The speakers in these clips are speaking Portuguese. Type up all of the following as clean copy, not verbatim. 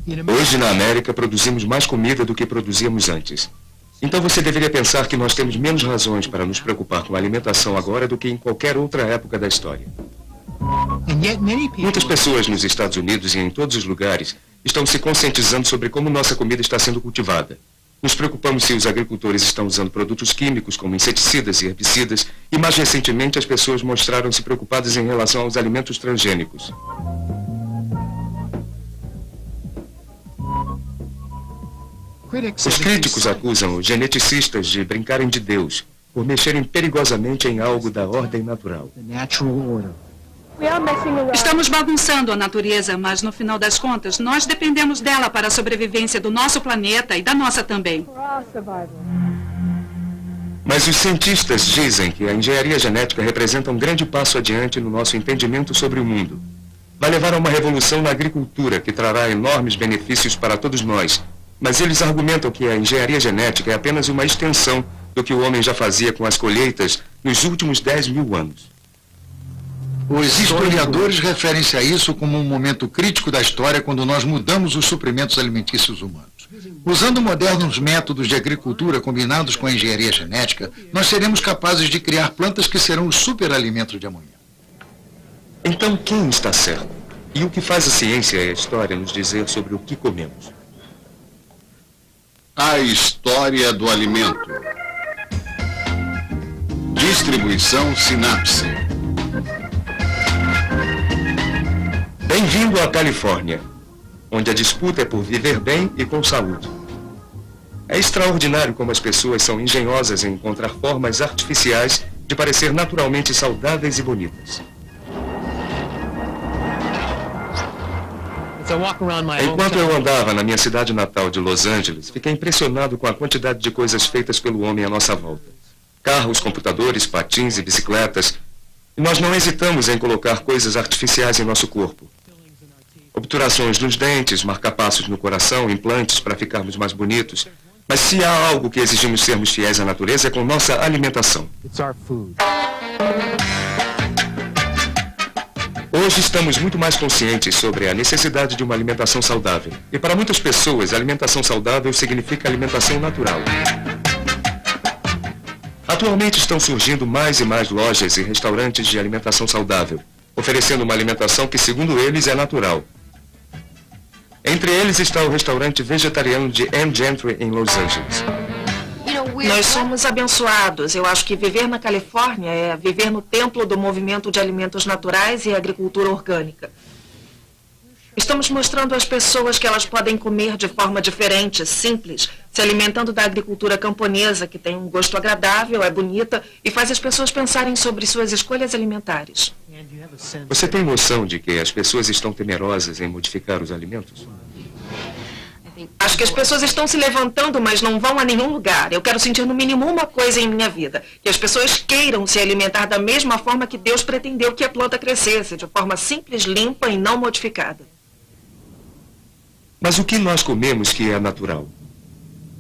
Hoje, na América, produzimos mais comida do que produzíamos antes. Então você deveria pensar que nós temos menos razões para nos preocupar com a alimentação agora do que em qualquer outra época da história. Muitas pessoas nos Estados Unidos e em todos os lugares estão se conscientizando sobre como nossa comida está sendo cultivada. Nos preocupamos se os agricultores estão usando produtos químicos como inseticidas e herbicidas, e mais recentemente as pessoas mostraram-se preocupadas em relação aos alimentos transgênicos. Os críticos acusam os geneticistas de brincarem de Deus por mexerem perigosamente em algo da ordem natural. Estamos bagunçando a natureza, mas no final das contas, nós dependemos dela para a sobrevivência do nosso planeta e da nossa também. Mas os cientistas dizem que a engenharia genética representa um grande passo adiante no nosso entendimento sobre o mundo. Vai levar a uma revolução na agricultura que trará enormes benefícios para todos nós. Mas eles argumentam que a engenharia genética é apenas uma extensão do que o homem já fazia com as colheitas nos últimos 10.000 anos. Os historiadores referem-se a isso como um momento crítico da história quando nós mudamos os suprimentos alimentícios humanos. Usando modernos métodos de agricultura combinados com a engenharia genética, nós seremos capazes de criar plantas que serão os superalimentos de amanhã. Então quem está certo? E o que faz a ciência e a história nos dizer sobre o que comemos? A história do alimento. Distribuição Sinapse. Bem-vindo à Califórnia, onde a disputa é por viver bem e com saúde. É extraordinário como as pessoas são engenhosas em encontrar formas artificiais de parecer naturalmente saudáveis e bonitas. Enquanto eu andava na minha cidade natal de Los Angeles, fiquei impressionado com a quantidade de coisas feitas pelo homem à nossa volta. Carros, computadores, patins e bicicletas. E nós não hesitamos em colocar coisas artificiais em nosso corpo. Obturações nos dentes, marca-passos no coração, implantes para ficarmos mais bonitos. Mas se há algo que exigimos sermos fiéis à natureza é com nossa alimentação. Hoje estamos muito mais conscientes sobre a necessidade de uma alimentação saudável. E para muitas pessoas, alimentação saudável significa alimentação natural. Atualmente estão surgindo mais e mais lojas e restaurantes de alimentação saudável, oferecendo uma alimentação que, segundo eles, é natural. Entre eles está o restaurante vegetariano de Ann Gentry, em Los Angeles. Nós somos abençoados. Eu acho que viver na Califórnia é viver no templo do movimento de alimentos naturais e agricultura orgânica. Estamos mostrando às pessoas que elas podem comer de forma diferente, simples, se alimentando da agricultura camponesa, que tem um gosto agradável, é bonita e faz as pessoas pensarem sobre suas escolhas alimentares. Você tem noção de que as pessoas estão temerosas em modificar os alimentos? Acho que as pessoas estão se levantando, mas não vão a nenhum lugar. Eu quero sentir no mínimo uma coisa em minha vida, que as pessoas queiram se alimentar da mesma forma que Deus pretendeu que a planta crescesse, de forma simples, limpa e não modificada. Mas o que nós comemos que é natural?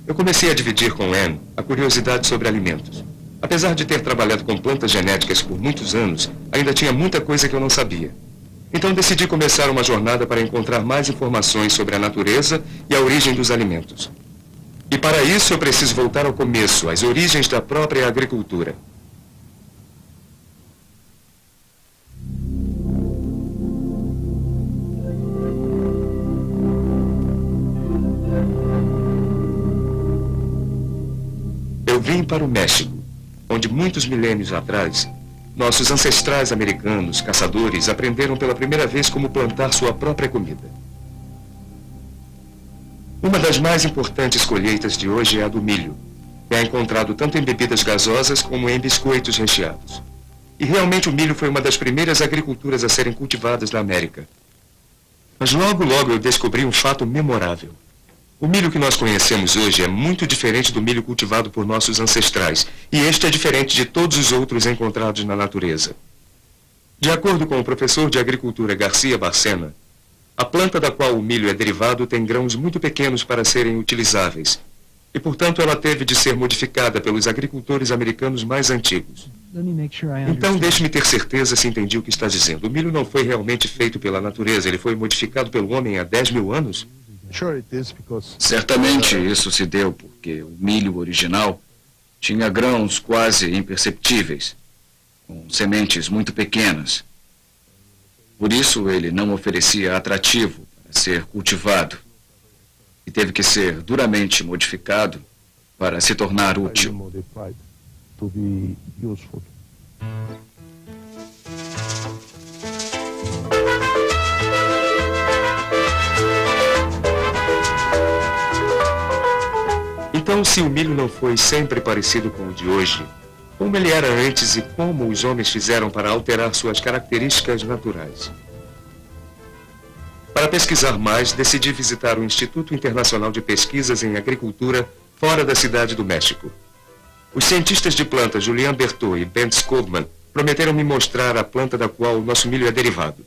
Eu comecei a dividir com Ann a curiosidade sobre alimentos. Apesar de ter trabalhado com plantas genéticas por muitos anos, ainda tinha muita coisa que eu não sabia. Então decidi começar uma jornada para encontrar mais informações sobre a natureza e a origem dos alimentos. E para isso eu preciso voltar ao começo, às origens da própria agricultura. Eu vim para o México, onde muitos milênios atrás, nossos ancestrais americanos, caçadores, aprenderam pela primeira vez como plantar sua própria comida. Uma das mais importantes colheitas de hoje é a do milho, que é encontrado tanto em bebidas gasosas como em biscoitos recheados. E realmente o milho foi uma das primeiras agriculturas a serem cultivadas na América. Mas logo eu descobri um fato memorável. O milho que nós conhecemos hoje é muito diferente do milho cultivado por nossos ancestrais, e este é diferente de todos os outros encontrados na natureza. De acordo com o professor de agricultura Garcia Barcena, a planta da qual o milho é derivado tem grãos muito pequenos para serem utilizáveis, e portanto ela teve de ser modificada pelos agricultores americanos mais antigos. Então deixe-me ter certeza se entendi o que está dizendo. O milho não foi realmente feito pela natureza, ele foi modificado pelo homem há 10.000 anos? Certamente isso se deu porque o milho original tinha grãos quase imperceptíveis, com sementes muito pequenas. Por isso ele não oferecia atrativo para ser cultivado e teve que ser duramente modificado para se tornar útil. Então, se o milho não foi sempre parecido com o de hoje, como ele era antes e como os homens fizeram para alterar suas características naturais? Para pesquisar mais, decidi visitar o Instituto Internacional de Pesquisas em Agricultura fora da Cidade do México. Os cientistas de plantas Julian Berthaud e Ben Skogman prometeram me mostrar a planta da qual o nosso milho é derivado.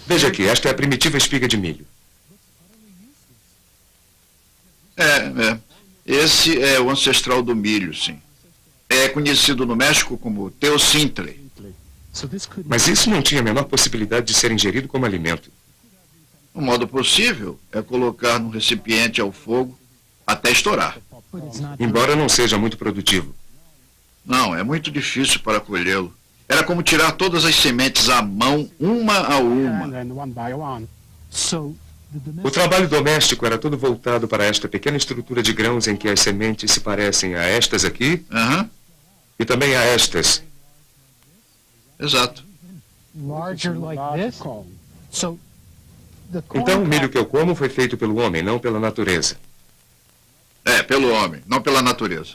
Veja aqui, esta é a primitiva espiga de milho. Esse é o ancestral do milho, sim. É conhecido no México como teosíntle. Mas isso não tinha a menor possibilidade de ser ingerido como alimento. O modo possível é colocar num recipiente ao fogo até estourar. Embora não seja muito produtivo. Não, é muito difícil para colhê-lo. Era como tirar todas as sementes à mão, uma a uma. O trabalho doméstico era todo voltado para esta pequena estrutura de grãos em que as sementes se parecem a estas aqui e também a estas. Exato. Então o milho que eu como foi feito pelo homem, não pela natureza. Pelo homem, não pela natureza.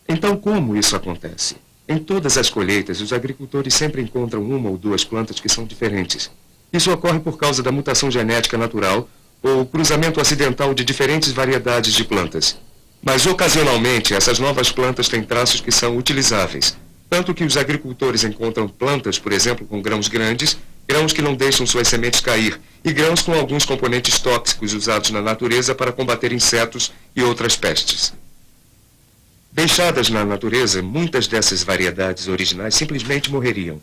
Então como isso acontece? Em todas as colheitas, os agricultores sempre encontram uma ou duas plantas que são diferentes. Isso ocorre por causa da mutação genética natural ou cruzamento acidental de diferentes variedades de plantas. Mas, ocasionalmente, essas novas plantas têm traços que são utilizáveis. Tanto que os agricultores encontram plantas, por exemplo, com grãos grandes, grãos que não deixam suas sementes cair, e grãos com alguns componentes tóxicos usados na natureza para combater insetos e outras pestes. Deixadas na natureza, muitas dessas variedades originais simplesmente morreriam.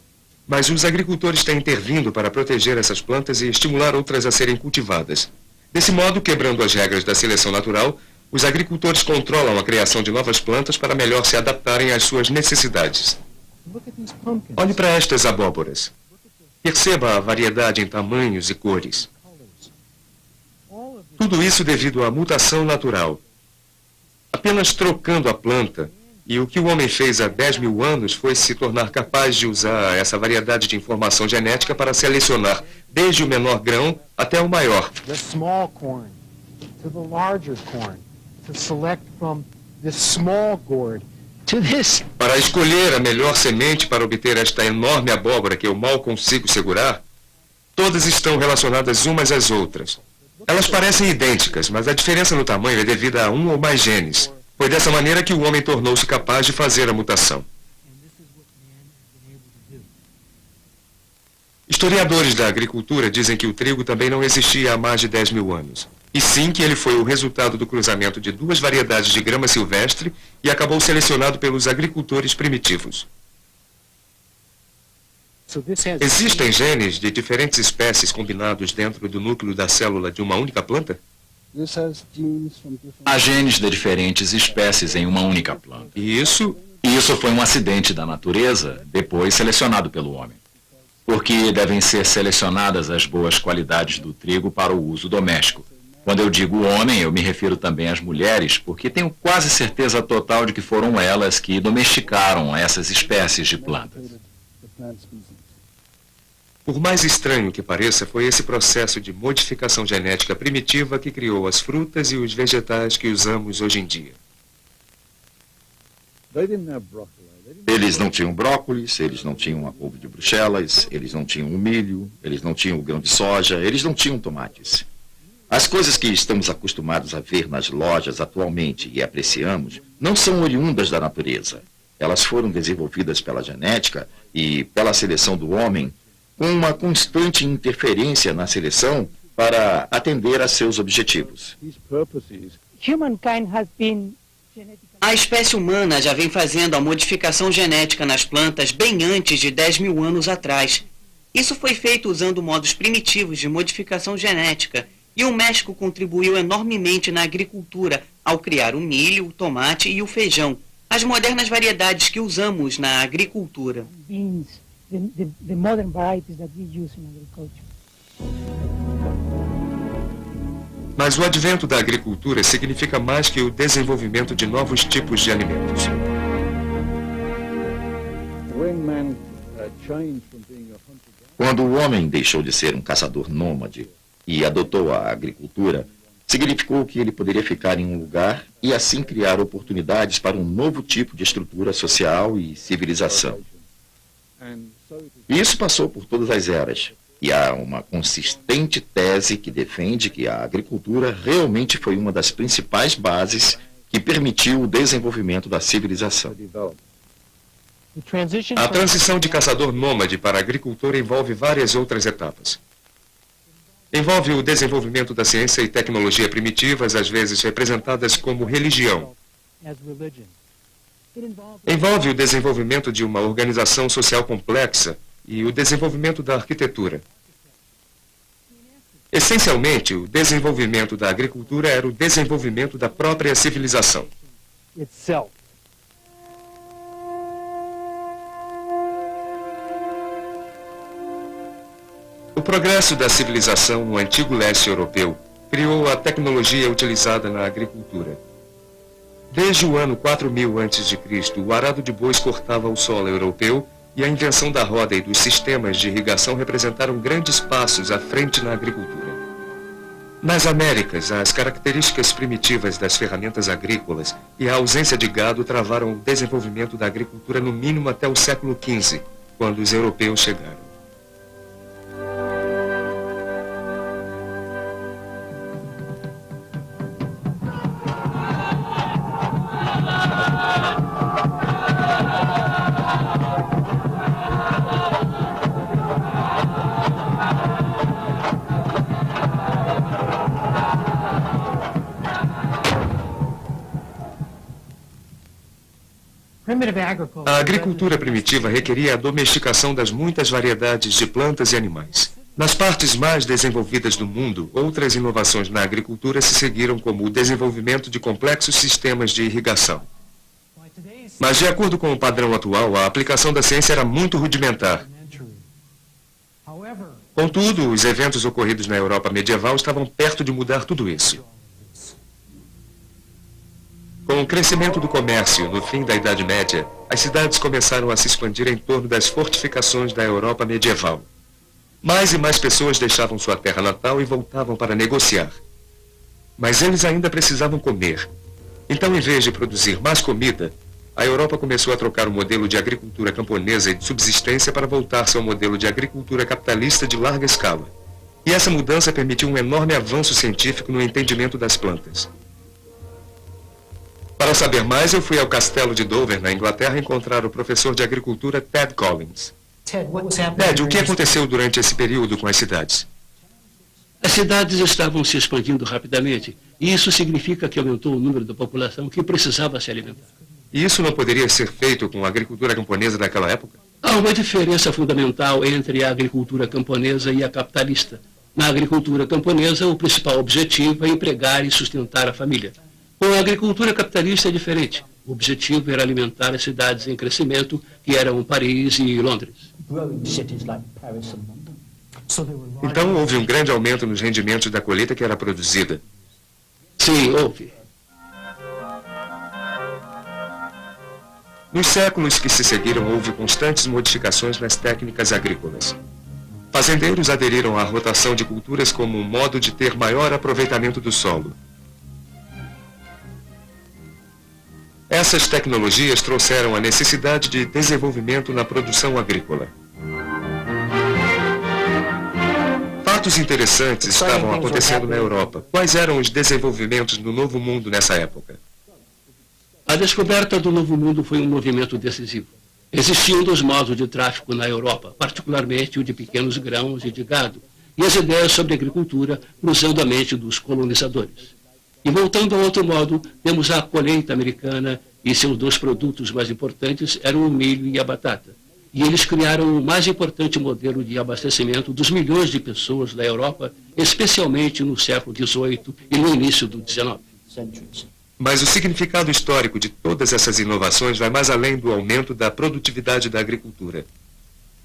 Mas os agricultores têm intervindo para proteger essas plantas e estimular outras a serem cultivadas. Desse modo, quebrando as regras da seleção natural, os agricultores controlam a criação de novas plantas para melhor se adaptarem às suas necessidades. Olhe para estas abóboras. Perceba a variedade em tamanhos e cores. Tudo isso devido à mutação natural. Apenas trocando a planta, e o que o homem fez há 10 mil anos foi se tornar capaz de usar essa variedade de informação genética para selecionar desde o menor grão até o maior. Para escolher a melhor semente para obter esta enorme abóbora que eu mal consigo segurar, todas estão relacionadas umas às outras. Elas parecem idênticas, mas a diferença no tamanho é devida a um ou mais genes. Foi dessa maneira que o homem tornou-se capaz de fazer a mutação. Historiadores da agricultura dizem que o trigo também não existia há mais de 10 mil anos. E sim que ele foi o resultado do cruzamento de duas variedades de grama silvestre e acabou selecionado pelos agricultores primitivos. Existem genes de diferentes espécies combinados dentro do núcleo da célula de uma única planta? Há genes de diferentes espécies em uma única planta. E isso foi um acidente da natureza, depois selecionado pelo homem. Porque devem ser selecionadas as boas qualidades do trigo para o uso doméstico. Quando eu digo homem, eu me refiro também às mulheres, porque tenho quase certeza total de que foram elas que domesticaram essas espécies de plantas. Por mais estranho que pareça, foi esse processo de modificação genética primitiva que criou as frutas e os vegetais que usamos hoje em dia. Eles não tinham brócolis, eles não tinham a couve de Bruxelas, eles não tinham o milho, eles não tinham o grão de soja, eles não tinham tomates. As coisas que estamos acostumados a ver nas lojas atualmente e apreciamos não são oriundas da natureza. Elas foram desenvolvidas pela genética e pela seleção do homem, com uma constante interferência na seleção para atender a seus objetivos. A espécie humana já vem fazendo a modificação genética nas plantas bem antes de 10 mil anos atrás. Isso foi feito usando modos primitivos de modificação genética, e o México contribuiu enormemente na agricultura ao criar o milho, o tomate e o feijão, as modernas variedades que usamos na agricultura. Beans, the modern varieties that we use in agriculture. Mas o advento da agricultura significa mais que o desenvolvimento de novos tipos de alimentos. Quando o homem deixou de ser um caçador nômade e adotou a agricultura, significou que ele poderia ficar em um lugar e assim criar oportunidades para um novo tipo de estrutura social e civilização. E isso passou por todas as eras. E há uma consistente tese que defende que a agricultura realmente foi uma das principais bases que permitiu o desenvolvimento da civilização. A transição de caçador nômade para agricultor envolve várias outras etapas. Envolve o desenvolvimento da ciência e tecnologia primitivas, às vezes representadas como religião. Envolve o desenvolvimento de uma organização social complexa e o desenvolvimento da arquitetura. Essencialmente, o desenvolvimento da agricultura era o desenvolvimento da própria civilização. O progresso da civilização no antigo leste europeu criou a tecnologia utilizada na agricultura. Desde o ano 4000 a.C., o arado de bois cortava o solo europeu e a invenção da roda e dos sistemas de irrigação representaram grandes passos à frente na agricultura. Nas Américas, as características primitivas das ferramentas agrícolas e a ausência de gado travaram o desenvolvimento da agricultura no mínimo até o século XV, quando os europeus chegaram. A agricultura primitiva requeria a domesticação das muitas variedades de plantas e animais. Nas partes mais desenvolvidas do mundo, outras inovações na agricultura se seguiram, como o desenvolvimento de complexos sistemas de irrigação. Mas, de acordo com o padrão atual, a aplicação da ciência era muito rudimentar. Contudo, os eventos ocorridos na Europa medieval estavam perto de mudar tudo isso. Com o crescimento do comércio no fim da Idade Média, as cidades começaram a se expandir em torno das fortificações da Europa medieval. Mais e mais pessoas deixavam sua terra natal e voltavam para negociar. Mas eles ainda precisavam comer. Então, em vez de produzir mais comida, a Europa começou a trocar o modelo de agricultura camponesa e de subsistência para voltar-se ao modelo de agricultura capitalista de larga escala. E essa mudança permitiu um enorme avanço científico no entendimento das plantas. Para saber mais, eu fui ao castelo de Dover, na Inglaterra, encontrar o professor de agricultura Ted Collins. Ted, o que aconteceu durante esse período com as cidades? As cidades estavam se expandindo rapidamente, e isso significa que aumentou o número da população que precisava se alimentar. E isso não poderia ser feito com a agricultura camponesa daquela época? Há uma diferença fundamental entre a agricultura camponesa e a capitalista. Na agricultura camponesa, o principal objetivo é empregar e sustentar a família. Com a agricultura capitalista é diferente. O objetivo era alimentar as cidades em crescimento, que eram Paris e Londres. Então houve um grande aumento nos rendimentos da colheita que era produzida. Sim, houve. Nos séculos que se seguiram, houve constantes modificações nas técnicas agrícolas. Fazendeiros aderiram à rotação de culturas como um modo de ter maior aproveitamento do solo. Essas tecnologias trouxeram a necessidade de desenvolvimento na produção agrícola. Fatos interessantes estavam acontecendo na Europa. Quais eram os desenvolvimentos do Novo Mundo nessa época? A descoberta do Novo Mundo foi um movimento decisivo. Existiam dois modos de tráfico na Europa, particularmente o de pequenos grãos e de gado, e as ideias sobre agricultura cruzando a mente dos colonizadores. E voltando a outro modo, temos a colheita americana e seus dois produtos mais importantes eram o milho e a batata. E eles criaram o mais importante modelo de abastecimento dos milhões de pessoas da Europa, especialmente no século XVIII e no início do XIX. Mas o significado histórico de todas essas inovações vai mais além do aumento da produtividade da agricultura.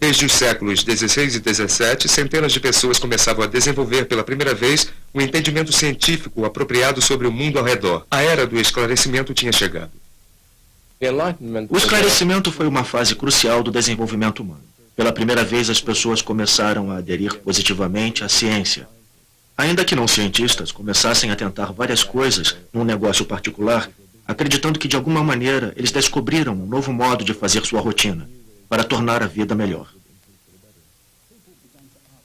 Desde os séculos XVI e XVII, centenas de pessoas começavam a desenvolver pela primeira vez um entendimento científico apropriado sobre o mundo ao redor. A era do esclarecimento tinha chegado. O esclarecimento foi uma fase crucial do desenvolvimento humano. Pela primeira vez, as pessoas começaram a aderir positivamente à ciência. Ainda que não cientistas começassem a tentar várias coisas num negócio particular, acreditando que de alguma maneira eles descobriram um novo modo de fazer sua rotina, para tornar a vida melhor.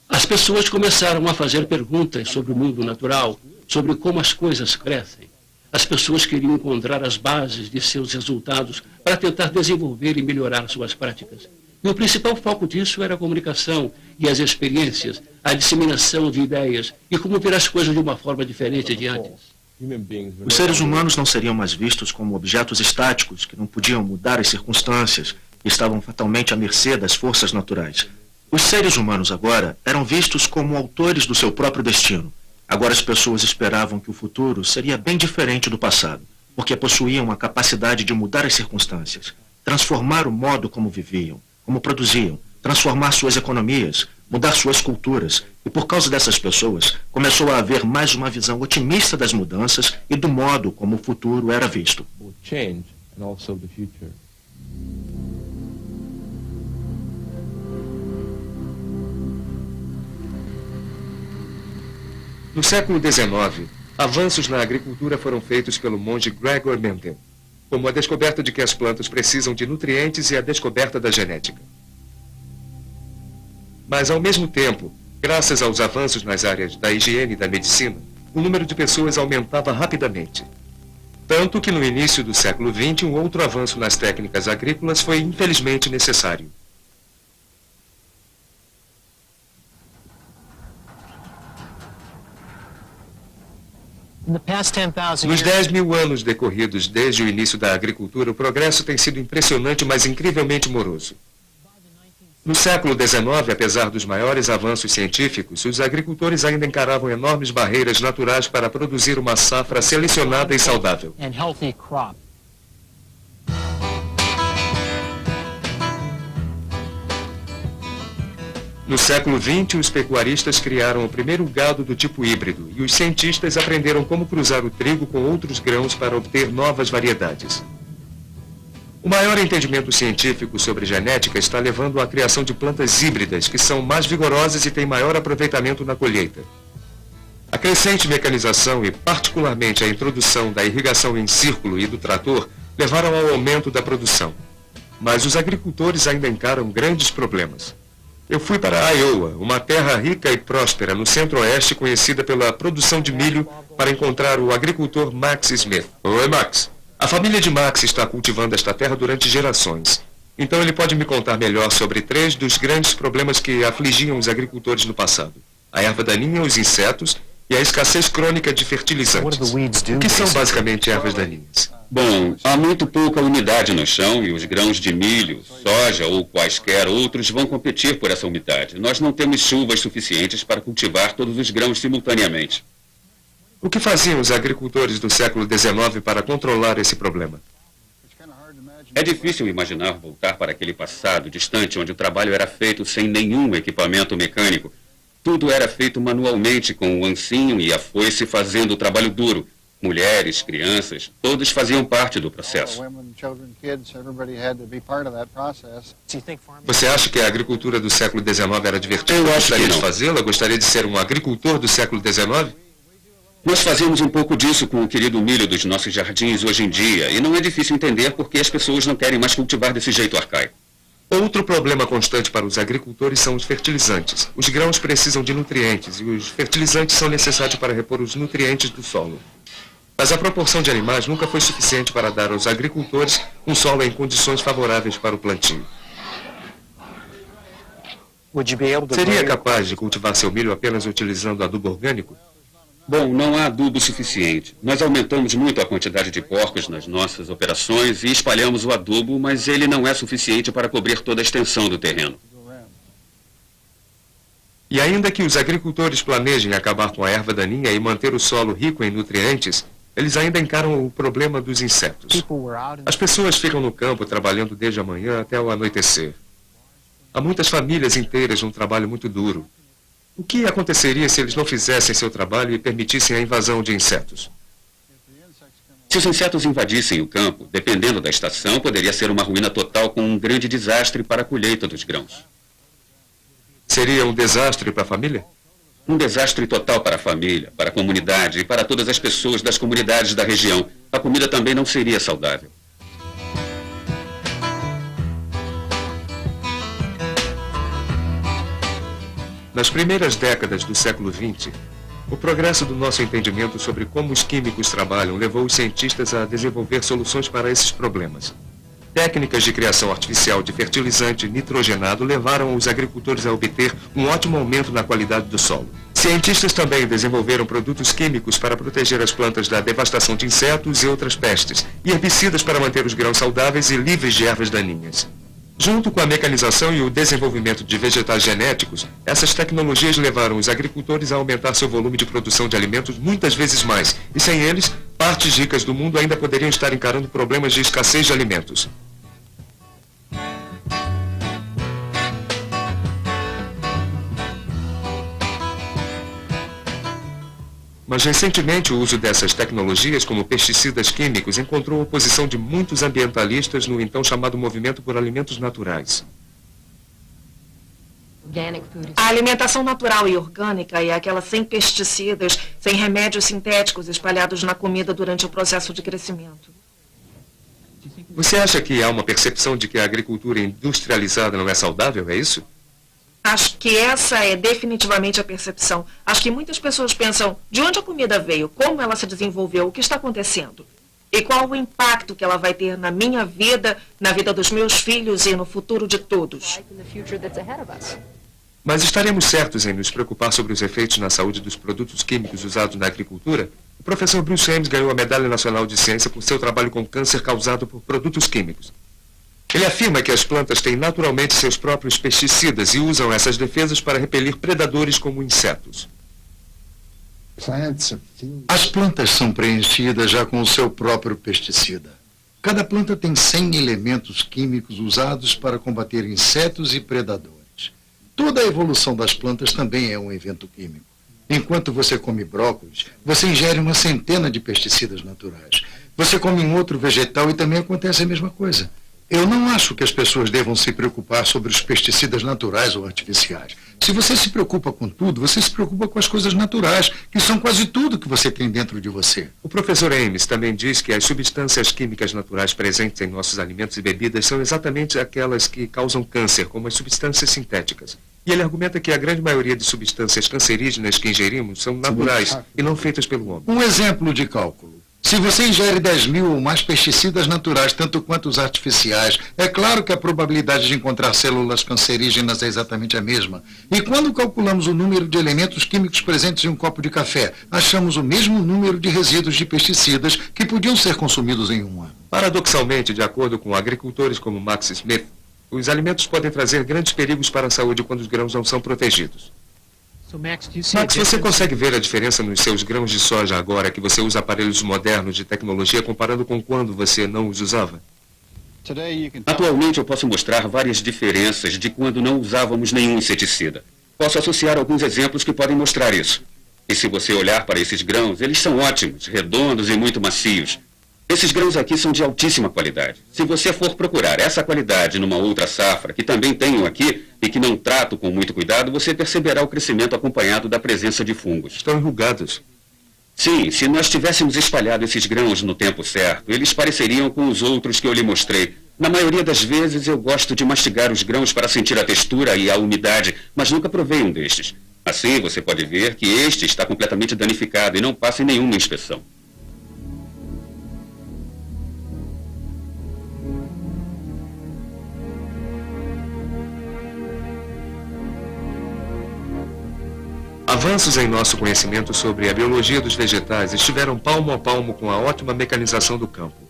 As pessoas começaram a fazer perguntas sobre o mundo natural, sobre como as coisas crescem. As pessoas queriam encontrar as bases de seus resultados para tentar desenvolver e melhorar suas práticas. E o principal foco disso era a comunicação e as experiências, a disseminação de ideias e como ver as coisas de uma forma diferente de antes. Os seres humanos não seriam mais vistos como objetos estáticos que não podiam mudar as circunstâncias e estavam fatalmente à mercê das forças naturais. Os seres humanos agora eram vistos como autores do seu próprio destino. Agora as pessoas esperavam que o futuro seria bem diferente do passado, porque possuíam a capacidade de mudar as circunstâncias, transformar o modo como viviam, como produziam, transformar suas economias, mudar suas culturas, e por causa dessas pessoas, começou a haver mais uma visão otimista das mudanças e do modo como o futuro era visto. No século XIX, avanços na agricultura foram feitos pelo monge Gregor Mendel, como a descoberta de que as plantas precisam de nutrientes e a descoberta da genética. Mas, ao mesmo tempo, graças aos avanços nas áreas da higiene e da medicina, o número de pessoas aumentava rapidamente. Tanto que no início do século XX, um outro avanço nas técnicas agrícolas foi infelizmente necessário. Nos 10.000 anos decorridos desde o início da agricultura, o progresso tem sido impressionante, mas incrivelmente moroso. No século XIX, apesar dos maiores avanços científicos, os agricultores ainda encaravam enormes barreiras naturais para produzir uma safra selecionada e saudável. No século XX, os pecuaristas criaram o primeiro gado do tipo híbrido e os cientistas aprenderam como cruzar o trigo com outros grãos para obter novas variedades. O maior entendimento científico sobre genética está levando à criação de plantas híbridas que são mais vigorosas e têm maior aproveitamento na colheita. A crescente mecanização e, particularmente, a introdução da irrigação em círculo e do trator levaram ao aumento da produção. Mas os agricultores ainda encaram grandes problemas. Eu fui para Iowa, uma terra rica e próspera no centro-oeste conhecida pela produção de milho, para encontrar o agricultor Max Smith. Oi, Max. A família de Max está cultivando esta terra durante gerações. Então ele pode me contar melhor sobre 3 dos grandes problemas que afligiam os agricultores no passado: a erva daninha, os insetos e a escassez crônica de fertilizantes. O que são basicamente ervas daninhas? Bom, há muito pouca umidade no chão e os grãos de milho, soja ou quaisquer outros vão competir por essa umidade. Nós não temos chuvas suficientes para cultivar todos os grãos simultaneamente. O que faziam os agricultores do século XIX para controlar esse problema? É difícil imaginar voltar para aquele passado distante onde o trabalho era feito sem nenhum equipamento mecânico. Tudo era feito manualmente com o ancinho e a foice fazendo o trabalho duro. Mulheres, crianças, todos faziam parte do processo. Você acha que a agricultura do século XIX era divertida? Eu acho que gostaria não. de fazê-la? Gostaria de ser um agricultor do século XIX? Nós fazemos um pouco disso com o querido milho dos nossos jardins hoje em dia, e não é difícil entender porque as pessoas não querem mais cultivar desse jeito arcaico. Outro problema constante para os agricultores são os fertilizantes. Os grãos precisam de nutrientes e os fertilizantes são necessários para repor os nutrientes do solo. Mas a proporção de animais nunca foi suficiente para dar aos agricultores um solo em condições favoráveis para o plantio. Seria capaz de cultivar seu milho apenas utilizando adubo orgânico? Bom, não há adubo suficiente. Nós aumentamos muito a quantidade de porcos nas nossas operações e espalhamos o adubo, mas ele não é suficiente para cobrir toda a extensão do terreno. E ainda que os agricultores planejem acabar com a erva daninha e manter o solo rico em nutrientes, eles ainda encaram o problema dos insetos. As pessoas ficam no campo trabalhando desde a manhã até o anoitecer. Há muitas famílias inteiras num trabalho muito duro. O que aconteceria se eles não fizessem seu trabalho e permitissem a invasão de insetos? Se os insetos invadissem o campo, dependendo da estação, poderia ser uma ruína total com um grande desastre para a colheita dos grãos. Seria um desastre para a família? Um desastre total para a família, para a comunidade e para todas as pessoas das comunidades da região. A comida também não seria saudável. Nas primeiras décadas do século XX, o progresso do nosso entendimento sobre como os químicos trabalham levou os cientistas a desenvolver soluções para esses problemas. Técnicas de criação artificial de fertilizante nitrogenado levaram os agricultores a obter um ótimo aumento na qualidade do solo. Cientistas também desenvolveram produtos químicos para proteger as plantas da devastação de insetos e outras pestes, e herbicidas para manter os grãos saudáveis e livres de ervas daninhas. Junto com a mecanização e o desenvolvimento de vegetais genéticos, essas tecnologias levaram os agricultores a aumentar seu volume de produção de alimentos muitas vezes mais, e sem eles, partes ricas do mundo ainda poderiam estar encarando problemas de escassez de alimentos. Mas recentemente o uso dessas tecnologias como pesticidas químicos encontrou oposição de muitos ambientalistas no então chamado movimento por alimentos naturais. A alimentação natural e orgânica é aquela sem pesticidas, sem remédios sintéticos espalhados na comida durante o processo de crescimento. Você acha que há uma percepção de que a agricultura industrializada não é saudável, é isso? Acho que essa é definitivamente a percepção. Acho que muitas pessoas pensam de onde a comida veio, como ela se desenvolveu, o que está acontecendo. E qual o impacto que ela vai ter na minha vida, na vida dos meus filhos e no futuro de todos. Mas estaremos certos em nos preocupar sobre os efeitos na saúde dos produtos químicos usados na agricultura? O professor Bruce Ames ganhou a Medalha Nacional de Ciência por seu trabalho com câncer causado por produtos químicos. Ele afirma que as plantas têm naturalmente seus próprios pesticidas e usam essas defesas para repelir predadores como insetos. As plantas são preenchidas já com o seu próprio pesticida. Cada planta tem 100 elementos químicos usados para combater insetos e predadores. Toda a evolução das plantas também é um evento químico. Enquanto você come brócolis, você ingere uma centena de pesticidas naturais. Você come um outro vegetal e também acontece a mesma coisa. Eu não acho que as pessoas devam se preocupar sobre os pesticidas naturais ou artificiais. Se você se preocupa com tudo, você se preocupa com as coisas naturais, que são quase tudo que você tem dentro de você. O professor Ames também diz que as substâncias químicas naturais presentes em nossos alimentos e bebidas são exatamente aquelas que causam câncer, como as substâncias sintéticas. E ele argumenta que a grande maioria de substâncias cancerígenas que ingerimos são naturais e não feitas pelo homem. Um exemplo de cálculo. Se você ingere 10.000 ou mais pesticidas naturais, tanto quanto os artificiais, é claro que a probabilidade de encontrar células cancerígenas é exatamente a mesma. E quando calculamos o número de elementos químicos presentes em um copo de café, achamos o mesmo número de resíduos de pesticidas que podiam ser consumidos em um ano. Paradoxalmente, de acordo com agricultores como Max Smith, os alimentos podem trazer grandes perigos para a saúde quando os grãos não são protegidos. Max, você consegue ver a diferença nos seus grãos de soja agora que você usa aparelhos modernos de tecnologia comparando com quando você não os usava? Atualmente eu posso mostrar várias diferenças de quando não usávamos nenhum inseticida. Posso associar alguns exemplos que podem mostrar isso. E se você olhar para esses grãos, eles são ótimos, redondos e muito macios. Esses grãos aqui são de altíssima qualidade. Se você for procurar essa qualidade numa outra safra, que também tenho aqui e que não trato com muito cuidado, você perceberá o crescimento acompanhado da presença de fungos. Estão enrugados. Sim, se nós tivéssemos espalhado esses grãos no tempo certo, eles pareceriam com os outros que eu lhe mostrei. Na maioria das vezes eu gosto de mastigar os grãos para sentir a textura e a umidade, mas nunca provei um destes. Assim você pode ver que este está completamente danificado e não passa em nenhuma inspeção. Avanços em nosso conhecimento sobre a biologia dos vegetais estiveram palmo a palmo com a ótima mecanização do campo.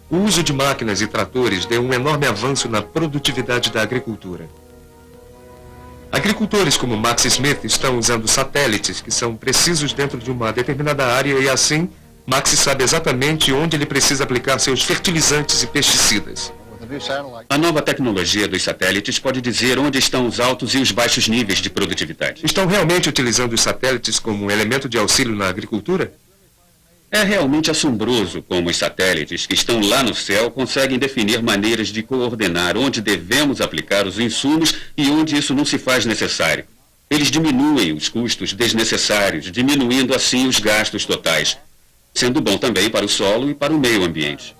O uso de máquinas e tratores deu um enorme avanço na produtividade da agricultura. Agricultores como Max Smith estão usando satélites que são precisos dentro de uma determinada área e assim, Max sabe exatamente onde ele precisa aplicar seus fertilizantes e pesticidas. A nova tecnologia dos satélites pode dizer onde estão os altos e os baixos níveis de produtividade. Estão realmente utilizando os satélites como um elemento de auxílio na agricultura? É realmente assombroso como os satélites que estão lá no céu conseguem definir maneiras de coordenar onde devemos aplicar os insumos e onde isso não se faz necessário. Eles diminuem os custos desnecessários, diminuindo assim os gastos totais, sendo bom também para o solo e para o meio ambiente.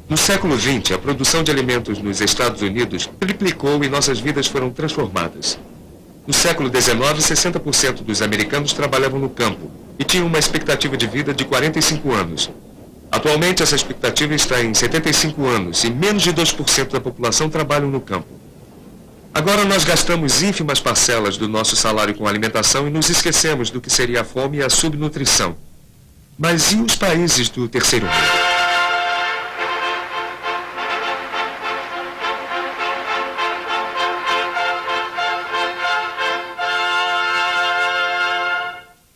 No século XX, a produção de alimentos nos Estados Unidos triplicou e nossas vidas foram transformadas. No século XIX, 60% dos americanos trabalhavam no campo e tinham uma expectativa de vida de 45 anos. Atualmente, essa expectativa está em 75 anos e menos de 2% da população trabalham no campo. Agora nós gastamos ínfimas parcelas do nosso salário com alimentação e nos esquecemos do que seria a fome e a subnutrição. Mas e os países do terceiro mundo?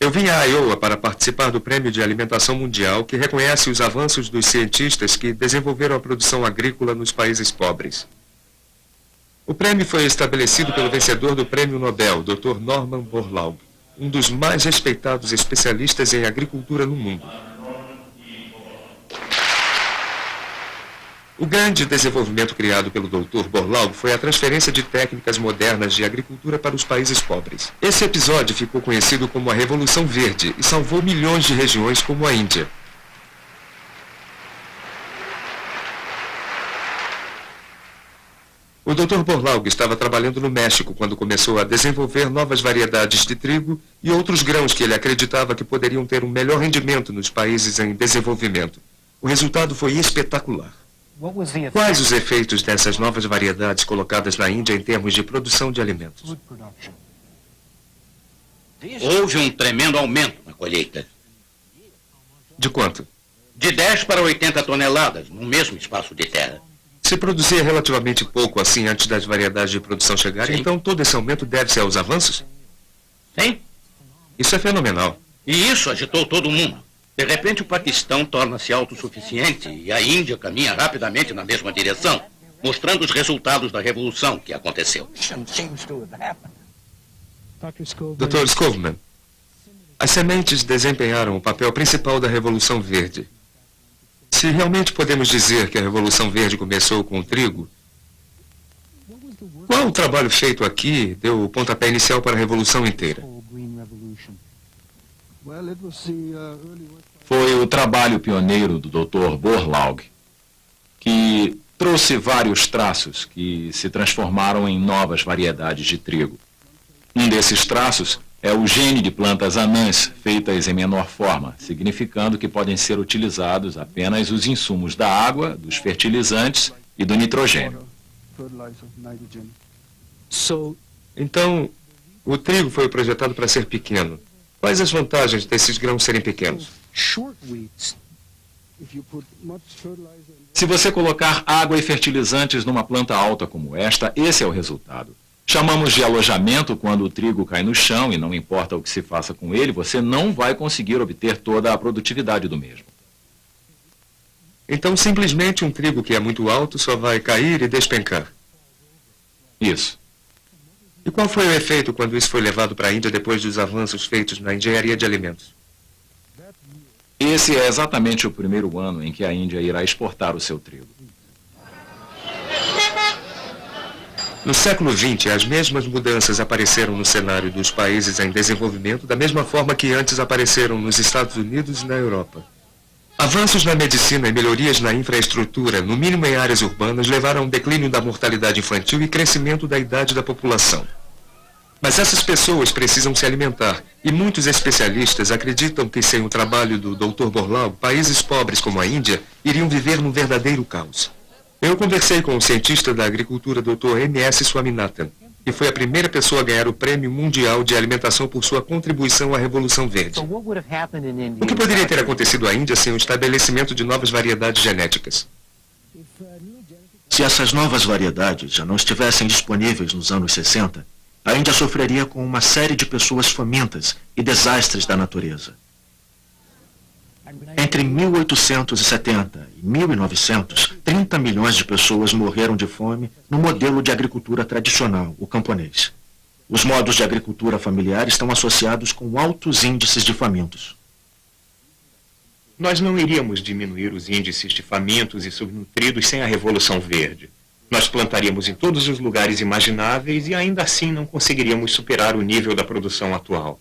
Eu vim a Iowa para participar do Prêmio de Alimentação Mundial, que reconhece os avanços dos cientistas que desenvolveram a produção agrícola nos países pobres. O prêmio foi estabelecido pelo vencedor do Prêmio Nobel, Dr. Norman Borlaug, um dos mais respeitados especialistas em agricultura no mundo. O grande desenvolvimento criado pelo Dr. Borlaug foi a transferência de técnicas modernas de agricultura para os países pobres. Esse episódio ficou conhecido como a Revolução Verde e salvou milhões de regiões como a Índia. O Dr. Borlaug estava trabalhando no México quando começou a desenvolver novas variedades de trigo e outros grãos que ele acreditava que poderiam ter um melhor rendimento nos países em desenvolvimento. O resultado foi espetacular. Quais os efeitos dessas novas variedades colocadas na Índia em termos de produção de alimentos? Houve um tremendo aumento na colheita. De quanto? De 10 para 80 toneladas, no mesmo espaço de terra. Se produzia relativamente pouco assim antes das variedades de produção chegarem, então todo esse aumento deve-se aos avanços? Sim. Isso é fenomenal. E isso agitou todo mundo. De repente, o Paquistão torna-se autossuficiente e a Índia caminha rapidamente na mesma direção, mostrando os resultados da revolução que aconteceu. Dr. Skovman, as sementes desempenharam o papel principal da Revolução Verde. Se realmente podemos dizer que a Revolução Verde começou com o trigo, qual o trabalho feito aqui deu o pontapé inicial para a Revolução inteira? Foi o trabalho pioneiro do Dr. Borlaug, que trouxe vários traços que se transformaram em novas variedades de trigo. Um desses traços é o gene de plantas anãs, feitas em menor forma, significando que podem ser utilizados apenas os insumos da água, dos fertilizantes e do nitrogênio. Então, o trigo foi projetado para ser pequeno. Quais as vantagens desses grãos serem pequenos? Se você colocar água e fertilizantes numa planta alta como esta, esse é o resultado. Chamamos de alojamento quando o trigo cai no chão e não importa o que se faça com ele, você não vai conseguir obter toda a produtividade do mesmo. Então, simplesmente um trigo que é muito alto só vai cair e despencar. Isso. E qual foi o efeito quando isso foi levado para a Índia depois dos avanços feitos na engenharia de alimentos? Esse é exatamente o primeiro ano em que a Índia irá exportar o seu trigo. No século XX, as mesmas mudanças apareceram no cenário dos países em desenvolvimento da mesma forma que antes apareceram nos Estados Unidos e na Europa. Avanços na medicina e melhorias na infraestrutura, no mínimo em áreas urbanas, levaram a um declínio da mortalidade infantil e crescimento da idade da população. Mas essas pessoas precisam se alimentar, e muitos especialistas acreditam que sem o trabalho do Dr. Borlaug, países pobres como a Índia iriam viver num verdadeiro caos. Eu conversei com o cientista da agricultura Dr. M.S. Swaminathan, que foi a primeira pessoa a ganhar o Prêmio Mundial de Alimentação por sua contribuição à Revolução Verde. O que poderia ter acontecido à Índia sem o estabelecimento de novas variedades genéticas? Se essas novas variedades já não estivessem disponíveis nos anos 60, a Índia sofreria com uma série de pessoas famintas e desastres da natureza. Entre 1870 e 1900, 30 milhões de pessoas morreram de fome no modelo de agricultura tradicional, o camponês. Os modos de agricultura familiar estão associados com altos índices de famintos. Nós não iríamos diminuir os índices de famintos e subnutridos sem a Revolução Verde. Nós plantaríamos em todos os lugares imagináveis e ainda assim não conseguiríamos superar o nível da produção atual.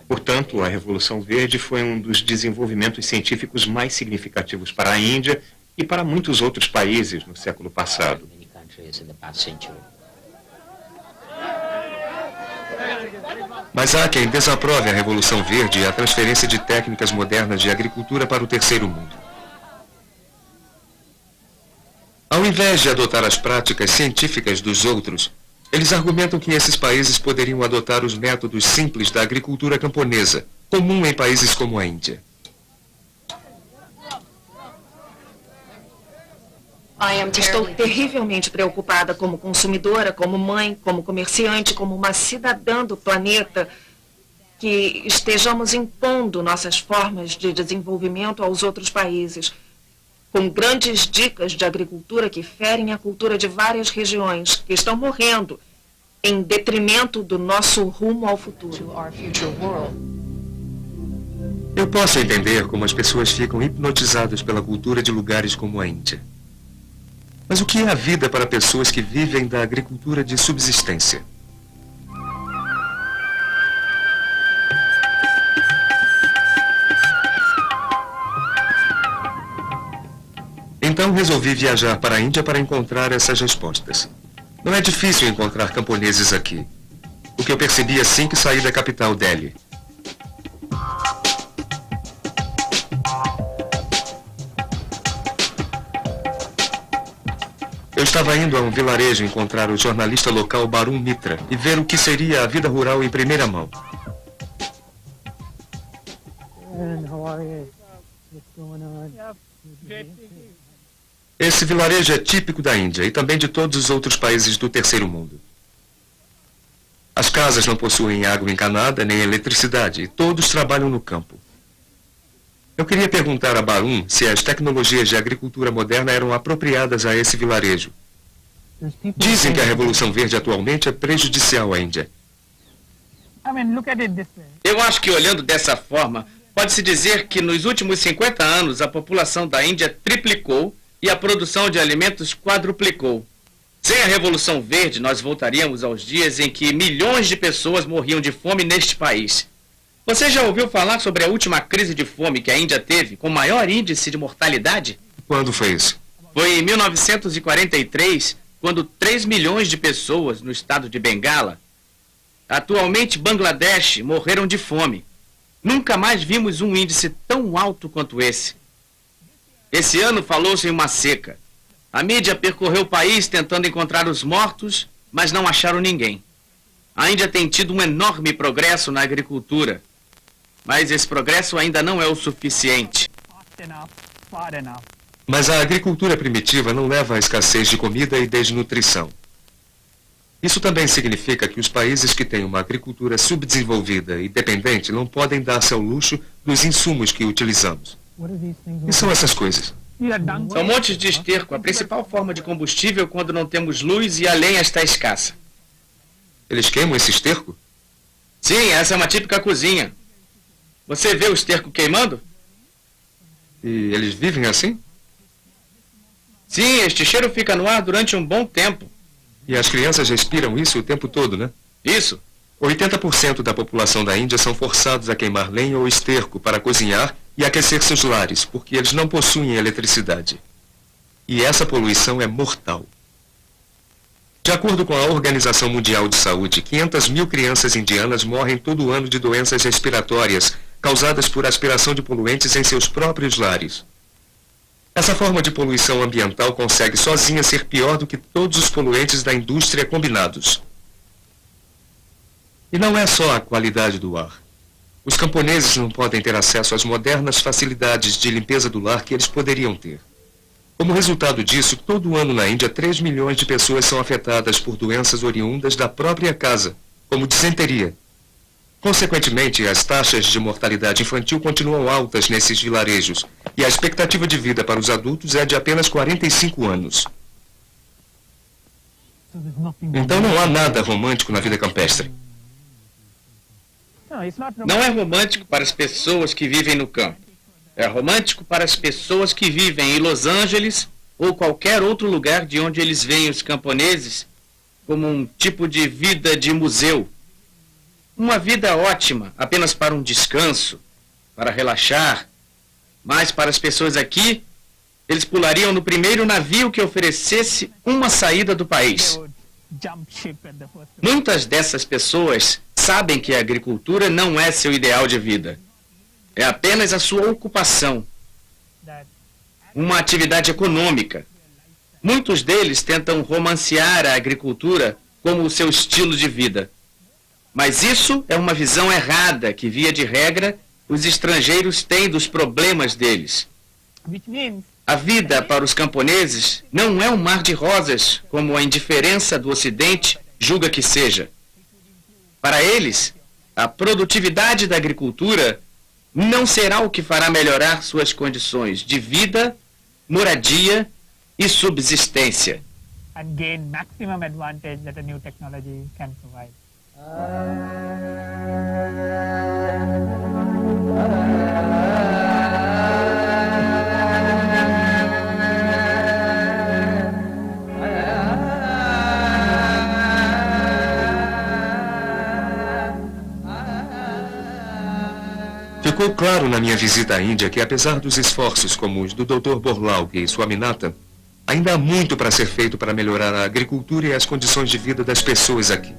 Portanto, a Revolução Verde foi um dos desenvolvimentos científicos mais significativos para a Índia e para muitos outros países no século passado. Mas há quem desaprove a Revolução Verde e a transferência de técnicas modernas de agricultura para o terceiro mundo. Ao invés de adotar as práticas científicas dos outros, eles argumentam que esses países poderiam adotar os métodos simples da agricultura camponesa, comum em países como a Índia. Estou terrivelmente preocupada como consumidora, como mãe, como comerciante, como uma cidadã do planeta, que estejamos impondo nossas formas de desenvolvimento aos outros países, com grandes dicas de agricultura que ferem a cultura de várias regiões que estão morrendo em detrimento do nosso rumo ao futuro. Eu posso entender como as pessoas ficam hipnotizadas pela cultura de lugares como a Índia. Mas o que é a vida para pessoas que vivem da agricultura de subsistência? Então resolvi viajar para a Índia para encontrar essas respostas. Não é difícil encontrar camponeses aqui. O que eu percebi assim que saí da capital, Delhi. Eu estava indo a um vilarejo encontrar o jornalista local Barun Mitra e ver o que seria a vida rural em primeira mão. Esse vilarejo é típico da Índia e também de todos os outros países do terceiro mundo. As casas não possuem água encanada nem eletricidade e todos trabalham no campo. Eu queria perguntar a Barun se as tecnologias de agricultura moderna eram apropriadas a esse vilarejo. Dizem que a Revolução Verde atualmente é prejudicial à Índia. Eu acho que olhando dessa forma, pode-se dizer que nos últimos 50 anos a população da Índia triplicou e a produção de alimentos quadruplicou. Sem a Revolução Verde, nós voltaríamos aos dias em que milhões de pessoas morriam de fome neste país. Você já ouviu falar sobre a última crise de fome que a Índia teve, com maior índice de mortalidade? Quando foi isso? Foi em 1943, quando 3 milhões de pessoas no estado de Bengala, atualmente Bangladesh, morreram de fome. Nunca mais vimos um índice tão alto quanto esse. Esse ano falou-se em uma seca. A mídia percorreu o país tentando encontrar os mortos, mas não acharam ninguém. A Índia tem tido um enorme progresso na agricultura, mas esse progresso ainda não é o suficiente. Mas a agricultura primitiva não leva à escassez de comida e desnutrição. Isso também significa que os países que têm uma agricultura subdesenvolvida e dependente não podem dar-se ao luxo dos insumos que utilizamos. E são essas coisas? São montes de esterco, a principal forma de combustível quando não temos luz e a lenha está escassa. Eles queimam esse esterco? Sim, essa é uma típica cozinha. Você vê o esterco queimando? E eles vivem assim? Sim, este cheiro fica no ar durante um bom tempo. E as crianças respiram isso o tempo todo, né? Isso. 80% da população da Índia são forçados a queimar lenha ou esterco para cozinhar e aquecer seus lares, porque eles não possuem eletricidade. E essa poluição é mortal. De acordo com a Organização Mundial de Saúde, 500 mil crianças indianas morrem todo ano de doenças respiratórias causadas por aspiração de poluentes em seus próprios lares. Essa forma de poluição ambiental consegue sozinha ser pior do que todos os poluentes da indústria combinados. E não é só a qualidade do ar. Os camponeses não podem ter acesso às modernas facilidades de limpeza do lar que eles poderiam ter. Como resultado disso, todo ano na Índia, 3 milhões de pessoas são afetadas por doenças oriundas da própria casa, como disenteria. Consequentemente, as taxas de mortalidade infantil continuam altas nesses vilarejos, e a expectativa de vida para os adultos é de apenas 45 anos. Então não há nada romântico na vida campestre. Não é romântico para as pessoas que vivem no campo. É romântico para as pessoas que vivem em Los Angeles ou qualquer outro lugar de onde eles veem os camponeses como um tipo de vida de museu. Uma vida ótima, apenas para um descanso, para relaxar. Mas para as pessoas aqui, eles pulariam no primeiro navio que oferecesse uma saída do país. Muitas dessas pessoas sabem que a agricultura não é seu ideal de vida. É apenas a sua ocupação, uma atividade econômica. Muitos deles tentam romancear a agricultura como o seu estilo de vida. Mas isso é uma visão errada que, via de regra, os estrangeiros têm dos problemas deles. A vida para os camponeses não é um mar de rosas, como a indiferença do Ocidente julga que seja. Para eles, a produtividade da agricultura não será o que fará melhorar suas condições de vida, moradia e subsistência. And gain maximum advantage that a new technology can provide. Ficou claro na minha visita à Índia que, apesar dos esforços como os do Dr. Borlaug e Swaminathan, ainda há muito para ser feito para melhorar a agricultura e as condições de vida das pessoas aqui.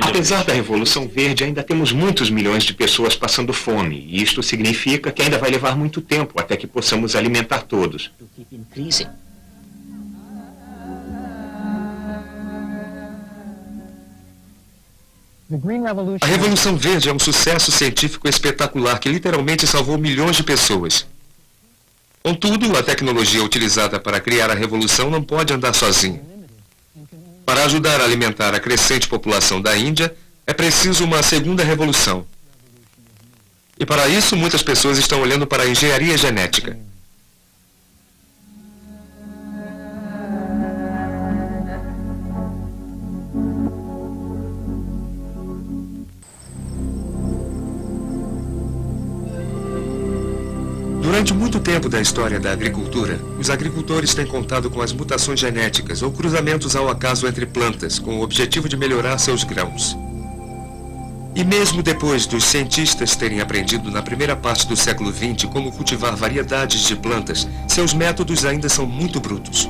Apesar da Revolução Verde, ainda temos muitos milhões de pessoas passando fome, e isto significa que ainda vai levar muito tempo até que possamos alimentar todos. A Revolução Verde é um sucesso científico espetacular que literalmente salvou milhões de pessoas. Contudo, a tecnologia utilizada para criar a revolução não pode andar sozinha. Para ajudar a alimentar a crescente população da Índia, é preciso uma segunda revolução. E para isso, muitas pessoas estão olhando para a engenharia genética. Durante muito tempo da história da agricultura, os agricultores têm contado com as mutações genéticas ou cruzamentos ao acaso entre plantas, com o objetivo de melhorar seus grãos. E mesmo depois dos cientistas terem aprendido na primeira parte do século XX como cultivar variedades de plantas, seus métodos ainda são muito brutos.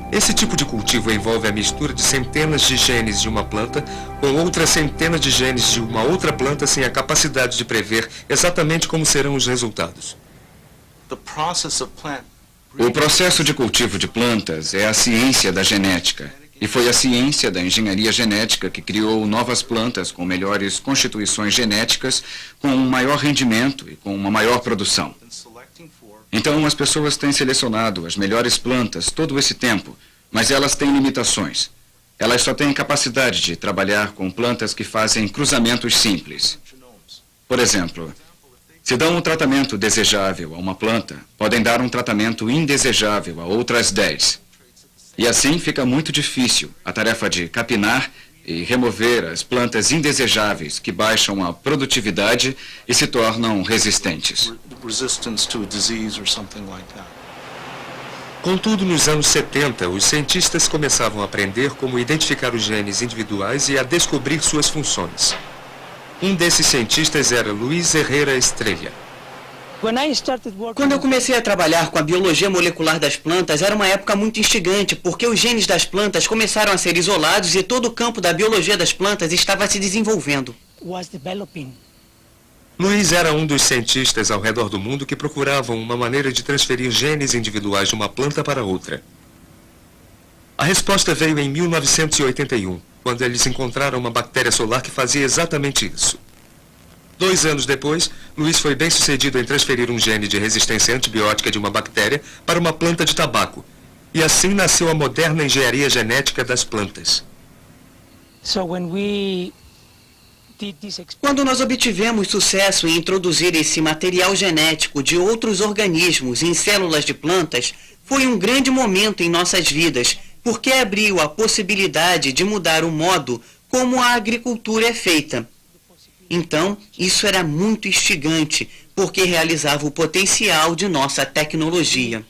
Esse tipo de cultivo envolve a mistura de centenas de genes de uma planta com outras centenas de genes de uma outra planta sem a capacidade de prever exatamente como serão os resultados. O processo de cultivo de plantas é a ciência da genética. E foi a ciência da engenharia genética que criou novas plantas com melhores constituições genéticas, com um maior rendimento e com uma maior produção. Então, as pessoas têm selecionado as melhores plantas todo esse tempo, mas elas têm limitações. Elas só têm capacidade de trabalhar com plantas que fazem cruzamentos simples. Por exemplo, se dão um tratamento desejável a uma planta, podem dar um tratamento indesejável a outras 10. E assim fica muito difícil a tarefa de capinar e remover as plantas indesejáveis que baixam a produtividade e se tornam resistentes. Contudo, nos anos 70, os cientistas começavam a aprender como identificar os genes individuais e a descobrir suas funções. Um desses cientistas era Luiz Herrera Estrella. Quando eu comecei a trabalhar com a biologia molecular das plantas, era uma época muito instigante, porque os genes das plantas começaram a ser isolados e todo o campo da biologia das plantas estava se desenvolvendo. Luiz era um dos cientistas ao redor do mundo que procuravam uma maneira de transferir genes individuais de uma planta para outra. A resposta veio em 1981, quando eles encontraram uma bactéria solar que fazia exatamente isso. 2 anos depois, Luiz foi bem sucedido em transferir um gene de resistência antibiótica de uma bactéria para uma planta de tabaco. E assim nasceu a moderna engenharia genética das plantas. Quando nós obtivemos sucesso em introduzir esse material genético de outros organismos em células de plantas, foi um grande momento em nossas vidas, porque abriu a possibilidade de mudar o modo como a agricultura é feita. Então, isso era muito instigante, porque realizava o potencial de nossa tecnologia.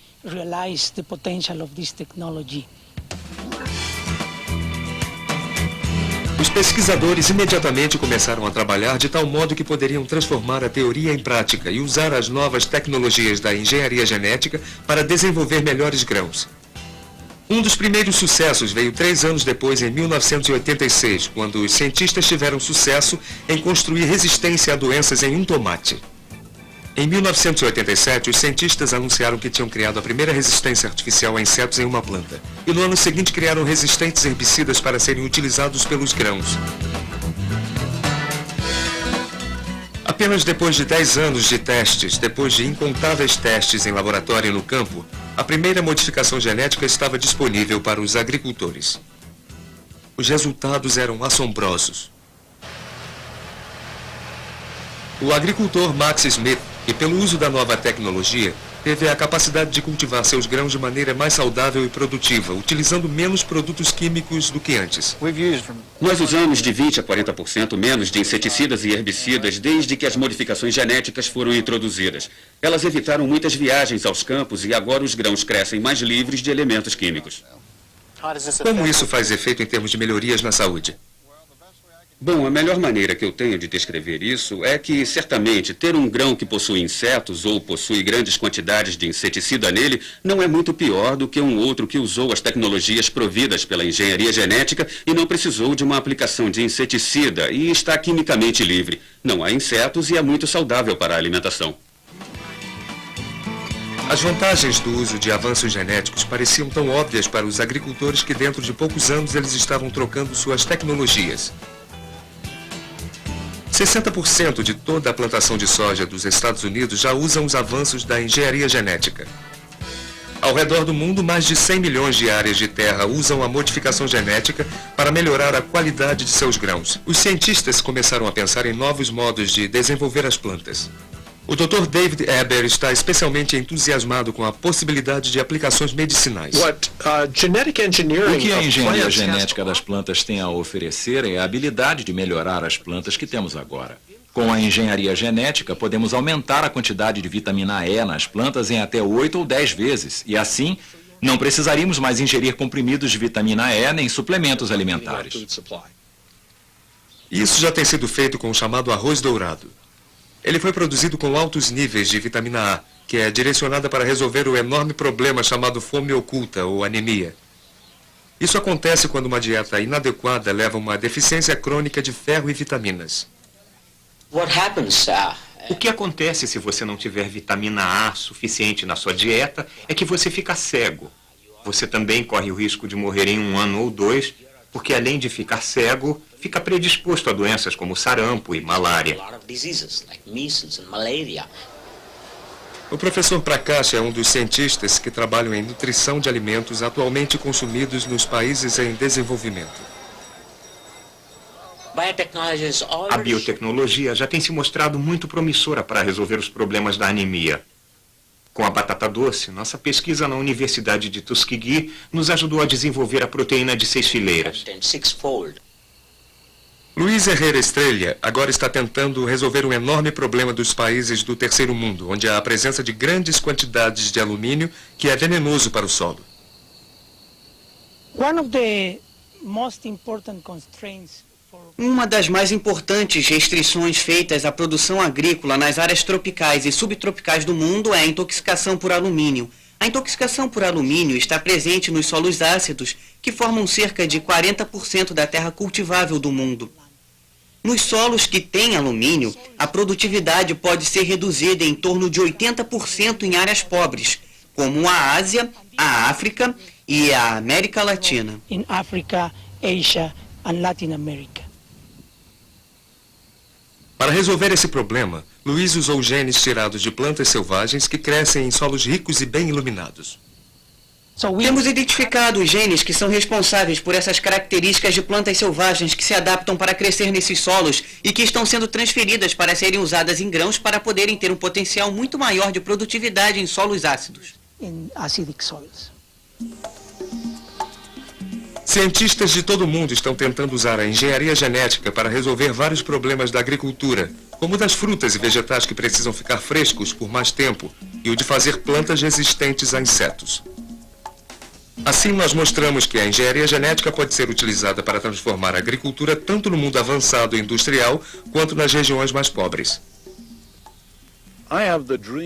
Os pesquisadores imediatamente começaram a trabalhar de tal modo que poderiam transformar a teoria em prática e usar as novas tecnologias da engenharia genética para desenvolver melhores grãos. Um dos primeiros sucessos veio 3 anos depois, em 1986, quando os cientistas tiveram sucesso em construir resistência a doenças em um tomate. Em 1987, os cientistas anunciaram que tinham criado a primeira resistência artificial a insetos em uma planta. E no ano seguinte criaram resistentes herbicidas para serem utilizados pelos grãos. Apenas depois de 10 anos de testes, depois de incontáveis testes em laboratório e no campo, a primeira modificação genética estava disponível para os agricultores. Os resultados eram assombrosos. O agricultor Max Smith, que pelo uso da nova tecnologia, teve a capacidade de cultivar seus grãos de maneira mais saudável e produtiva, utilizando menos produtos químicos do que antes. Nós usamos de 20% a 40% menos de inseticidas e herbicidas desde que as modificações genéticas foram introduzidas. Elas evitaram muitas viagens aos campos e agora os grãos crescem mais livres de elementos químicos. Como isso faz efeito em termos de melhorias na saúde? Bom, a melhor maneira que eu tenho de descrever isso é que, certamente, ter um grão que possui insetos ou possui grandes quantidades de inseticida nele não é muito pior do que um outro que usou as tecnologias providas pela engenharia genética e não precisou de uma aplicação de inseticida e está quimicamente livre. Não há insetos e é muito saudável para a alimentação. As vantagens do uso de avanços genéticos pareciam tão óbvias para os agricultores que dentro de poucos anos eles estavam trocando suas tecnologias. 60% de toda a plantação de soja dos Estados Unidos já usam os avanços da engenharia genética. Ao redor do mundo, mais de 100 milhões de áreas de terra usam a modificação genética para melhorar a qualidade de seus grãos. Os cientistas começaram a pensar em novos modos de desenvolver as plantas. O Dr. David Eber está especialmente entusiasmado com a possibilidade de aplicações medicinais. O que a engenharia genética das plantas tem a oferecer é a habilidade de melhorar as plantas que temos agora. Com a engenharia genética, podemos aumentar a quantidade de vitamina E nas plantas em até 8 ou 10 vezes, e assim, não precisaríamos mais ingerir comprimidos de vitamina E nem suplementos alimentares. Isso já tem sido feito com o chamado arroz dourado. Ele foi produzido com altos níveis de vitamina A, que é direcionada para resolver o enorme problema chamado fome oculta ou anemia. Isso acontece quando uma dieta inadequada leva a uma deficiência crônica de ferro e vitaminas. O que acontece se você não tiver vitamina A suficiente na sua dieta é que você fica cego. Você também corre o risco de morrer em 1 ano ou 2, porque além de ficar cego, fica predisposto a doenças como sarampo e malária. O professor Prakash é um dos cientistas que trabalham em nutrição de alimentos atualmente consumidos nos países em desenvolvimento. A biotecnologia já tem se mostrado muito promissora para resolver os problemas da anemia. Com a batata doce, nossa pesquisa na Universidade de Tuskegee nos ajudou a desenvolver a proteína de 6 fileiras. Luiz Herrera Estrella agora está tentando resolver um enorme problema dos países do terceiro mundo, onde há a presença de grandes quantidades de alumínio que é venenoso para o solo. Uma das mais importantes restrições feitas à produção agrícola nas áreas tropicais e subtropicais do mundo é a intoxicação por alumínio. A intoxicação por alumínio está presente nos solos ácidos, que formam cerca de 40% da terra cultivável do mundo. Nos solos que têm alumínio, a produtividade pode ser reduzida em torno de 80% em áreas pobres, como a Ásia, a África e a América Latina. In Africa, Asia and Latin America. Para resolver esse problema, Luiz usou genes tirados de plantas selvagens que crescem em solos ricos e bem iluminados. Temos identificado os genes que são responsáveis por essas características de plantas selvagens que se adaptam para crescer nesses solos e que estão sendo transferidas para serem usadas em grãos para poderem ter um potencial muito maior de produtividade em solos ácidos. In acidic soils. Cientistas de todo o mundo estão tentando usar a engenharia genética para resolver vários problemas da agricultura, como o das frutas e vegetais que precisam ficar frescos por mais tempo e o de fazer plantas resistentes a insetos. Assim, nós mostramos que a engenharia genética pode ser utilizada para transformar a agricultura tanto no mundo avançado e industrial quanto nas regiões mais pobres.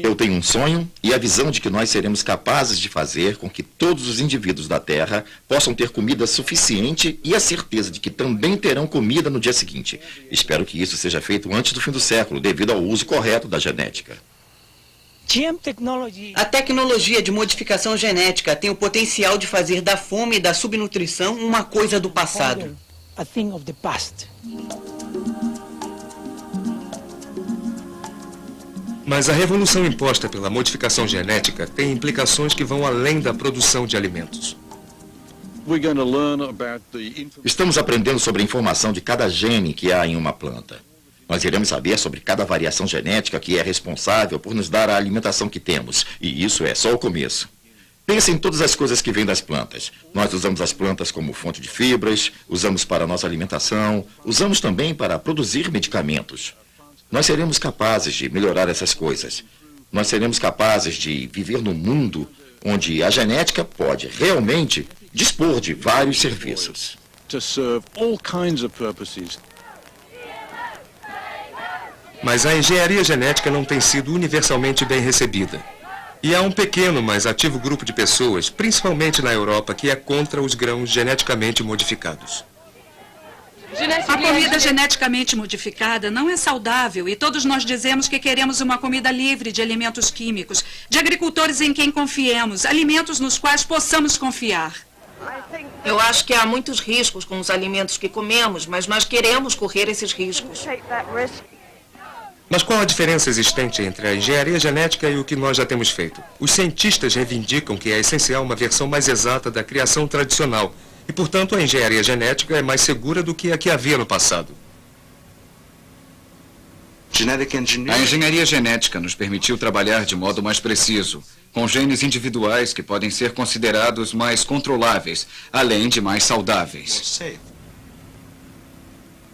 Eu tenho um sonho e a visão de que nós seremos capazes de fazer com que todos os indivíduos da Terra possam ter comida suficiente e a certeza de que também terão comida no dia seguinte. Espero que isso seja feito antes do fim do século, devido ao uso correto da genética. A tecnologia de modificação genética tem o potencial de fazer da fome e da subnutrição uma coisa do passado. A thing of the past. Mas a revolução imposta pela modificação genética tem implicações que vão além da produção de alimentos. Estamos aprendendo sobre a informação de cada gene que há em uma planta. Nós iremos saber sobre cada variação genética que é responsável por nos dar a alimentação que temos. E isso é só o começo. Pense em todas as coisas que vêm das plantas. Nós usamos as plantas como fonte de fibras, usamos para a nossa alimentação, usamos também para produzir medicamentos. Nós seremos capazes de melhorar essas coisas. Nós seremos capazes de viver num mundo onde a genética pode realmente dispor de vários serviços. Mas a engenharia genética não tem sido universalmente bem recebida. E há um pequeno, mas ativo grupo de pessoas, principalmente na Europa, que é contra os grãos geneticamente modificados. A comida geneticamente modificada não é saudável e todos nós dizemos que queremos uma comida livre de alimentos químicos, de agricultores em quem confiemos, alimentos nos quais possamos confiar. Eu acho que há muitos riscos com os alimentos que comemos, mas nós queremos correr esses riscos. Mas qual a diferença existente entre a engenharia genética e o que nós já temos feito? Os cientistas reivindicam que é essencial uma versão mais exata da criação tradicional, e, portanto, a engenharia genética é mais segura do que a que havia no passado. A engenharia genética nos permitiu trabalhar de modo mais preciso, com genes individuais que podem ser considerados mais controláveis, além de mais saudáveis.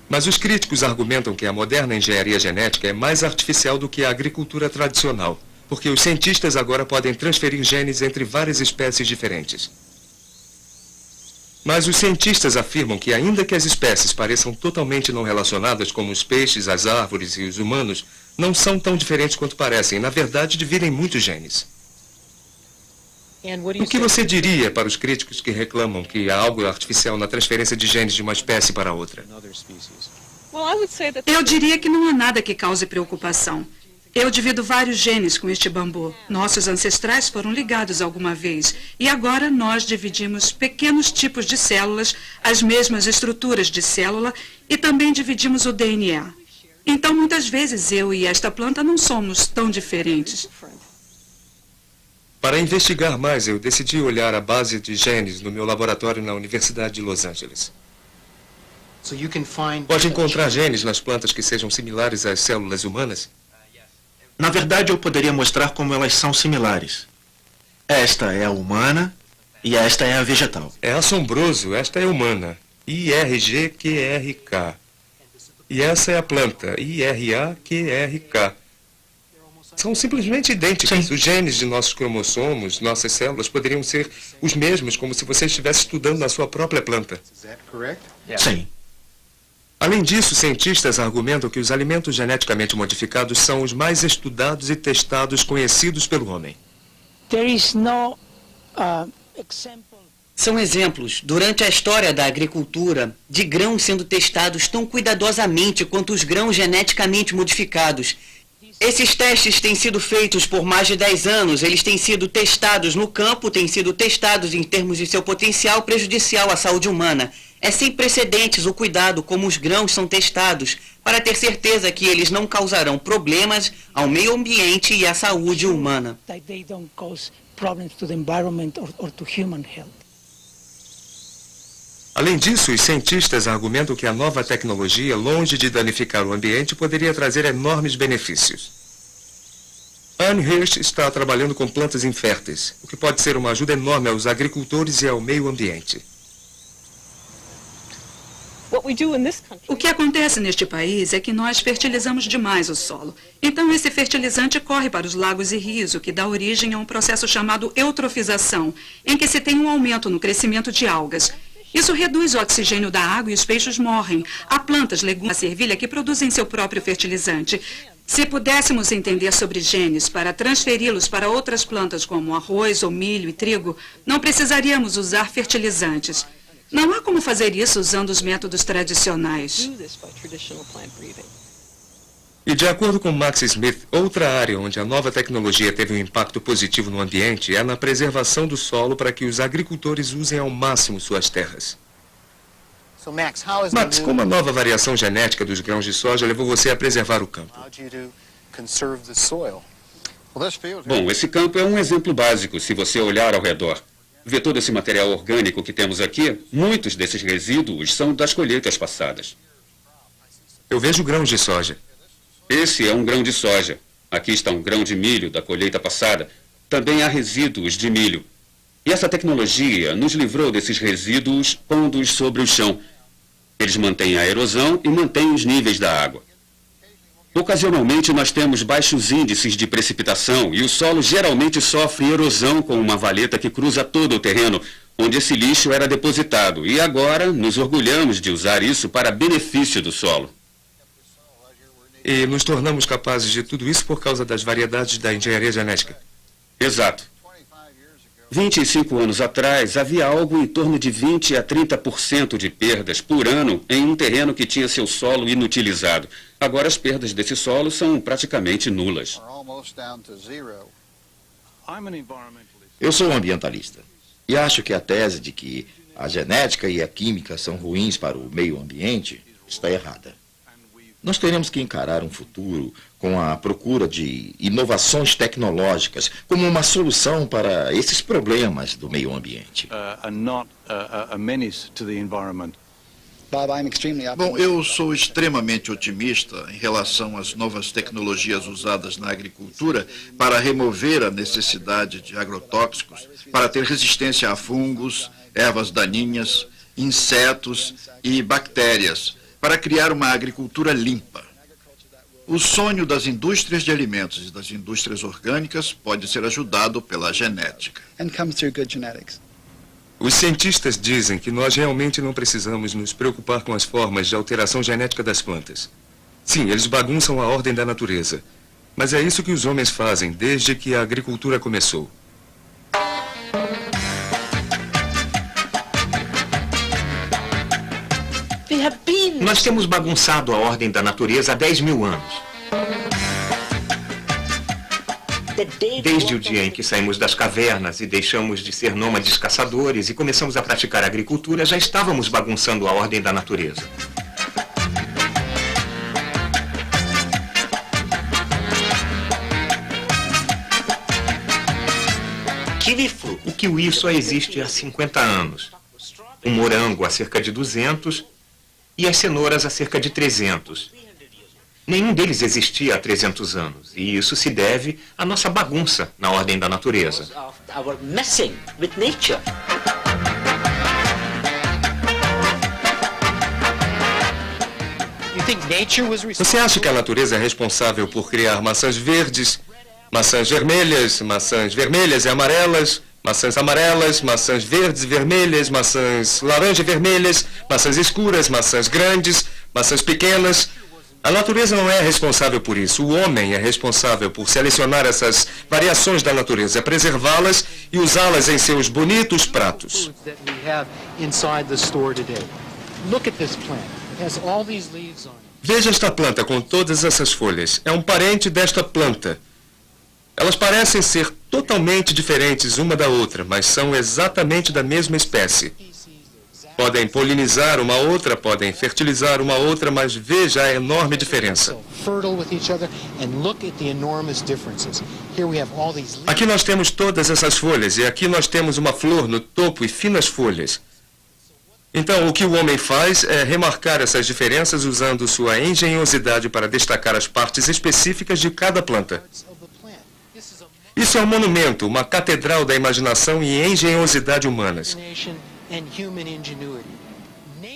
Mas os críticos argumentam que a moderna engenharia genética é mais artificial do que a agricultura tradicional, porque os cientistas agora podem transferir genes entre várias espécies diferentes. Mas os cientistas afirmam que, ainda que as espécies pareçam totalmente não relacionadas, como os peixes, as árvores e os humanos, não são tão diferentes quanto parecem. Na verdade, dividem muitos genes. O que você diria para os críticos que reclamam que há algo artificial na transferência de genes de uma espécie para outra? Eu diria que não há nada que cause preocupação. Eu divido vários genes com este bambu. Nossos ancestrais foram ligados alguma vez. E agora nós dividimos pequenos tipos de células, as mesmas estruturas de célula, e também dividimos o DNA. Então, muitas vezes, eu e esta planta não somos tão diferentes. Para investigar mais, eu decidi olhar a base de genes no meu laboratório na Universidade de Los Angeles. Pode encontrar genes nas plantas que sejam similares às células humanas? Na verdade, eu poderia mostrar como elas são similares. Esta é a humana e esta é a vegetal. É assombroso. Esta é humana. IRGQRK. E essa é a planta. IRAQRK. São simplesmente idênticas. Sim. Os genes de nossos cromossomos, nossas células, poderiam ser os mesmos, como se você estivesse estudando na sua própria planta. Sim. Além disso, cientistas argumentam que os alimentos geneticamente modificados são os mais estudados e testados conhecidos pelo homem. There is no example. São exemplos, durante a história da agricultura, de grãos sendo testados tão cuidadosamente quanto os grãos geneticamente modificados. Esses testes têm sido feitos por mais de 10 anos, eles têm sido testados no campo, têm sido testados em termos de seu potencial prejudicial à saúde humana. É sem precedentes o cuidado como os grãos são testados, para ter certeza que eles não causarão problemas ao meio ambiente e à saúde humana. That they don't cause problems to the environment or to human health. Além disso, os cientistas argumentam que a nova tecnologia, longe de danificar o ambiente, poderia trazer enormes benefícios. Anne Hirsch está trabalhando com plantas inférteis, o que pode ser uma ajuda enorme aos agricultores e ao meio ambiente. O que acontece neste país é que nós fertilizamos demais o solo. Então, esse fertilizante corre para os lagos e rios, o que dá origem a um processo chamado eutrofização, em que se tem um aumento no crescimento de algas. Isso reduz o oxigênio da água e os peixes morrem. Há plantas, legumes, ervilha que produzem seu próprio fertilizante. Se pudéssemos entender sobre genes para transferi-los para outras plantas como arroz ou milho e trigo, não precisaríamos usar fertilizantes. Não há como fazer isso usando os métodos tradicionais. E de acordo com Max Smith, outra área onde a nova tecnologia teve um impacto positivo no ambiente é na preservação do solo para que os agricultores usem ao máximo suas terras. Max, como a nova variação genética dos grãos de soja levou você a preservar o campo? Bom, esse campo é um exemplo básico se você olhar ao redor. Vê todo esse material orgânico que temos aqui? Muitos desses resíduos são das colheitas passadas. Eu vejo grãos de soja. Esse é um grão de soja. Aqui está um grão de milho da colheita passada. Também há resíduos de milho. E essa tecnologia nos livrou desses resíduos pondo-os sobre o chão. Eles mantêm a erosão e mantêm os níveis da água. Ocasionalmente nós temos baixos índices de precipitação e o solo geralmente sofre erosão com uma valeta que cruza todo o terreno, onde esse lixo era depositado. E agora nos orgulhamos de usar isso para benefício do solo. E nos tornamos capazes de tudo isso por causa das variedades da engenharia genética. Exato. 25 anos atrás, havia algo em torno de 20 a 30% de perdas por ano em um terreno que tinha seu solo inutilizado. Agora as perdas desse solo são praticamente nulas. Eu sou ambientalista e acho que a tese de que a genética e a química são ruins para o meio ambiente está errada. Nós teremos que encarar um futuro com a procura de inovações tecnológicas como uma solução para esses problemas do meio ambiente. Bom, eu sou extremamente otimista em relação às novas tecnologias usadas na agricultura para remover a necessidade de agrotóxicos, para ter resistência a fungos, ervas daninhas, insetos e bactérias, para criar uma agricultura limpa. O sonho das indústrias de alimentos e das indústrias orgânicas pode ser ajudado pela genética. Os cientistas dizem que nós realmente não precisamos nos preocupar com as formas de alteração genética das plantas. Sim, eles bagunçam a ordem da natureza. Mas é isso que os homens fazem desde que a agricultura começou. Nós temos bagunçado a ordem da natureza há 10 mil anos. Desde o dia em que saímos das cavernas e deixamos de ser nômades caçadores e começamos a praticar a agricultura, já estávamos bagunçando a ordem da natureza. O kiwi só existe há 50 anos. O morango há cerca de 200 e as cenouras há cerca de 300. Nenhum deles existia há 300 anos, e isso se deve à nossa bagunça na ordem da natureza. Você acha que a natureza é responsável por criar maçãs verdes, maçãs vermelhas e amarelas, maçãs verdes e vermelhas, maçãs laranja e vermelhas, maçãs escuras, maçãs grandes, maçãs pequenas. A natureza não é responsável por isso. O homem é responsável por selecionar essas variações da natureza, preservá-las e usá-las em seus bonitos pratos. Veja esta planta com todas essas folhas. É um parente desta planta. Elas parecem ser totalmente diferentes uma da outra, mas são exatamente da mesma espécie. Podem polinizar uma outra, podem fertilizar uma outra, mas veja a enorme diferença. Aqui nós temos todas essas folhas, e aqui nós temos uma flor no topo e finas folhas. Então, o que o homem faz é remarcar essas diferenças usando sua engenhosidade para destacar as partes específicas de cada planta. Isso é um monumento, uma catedral da imaginação e engenhosidade humanas.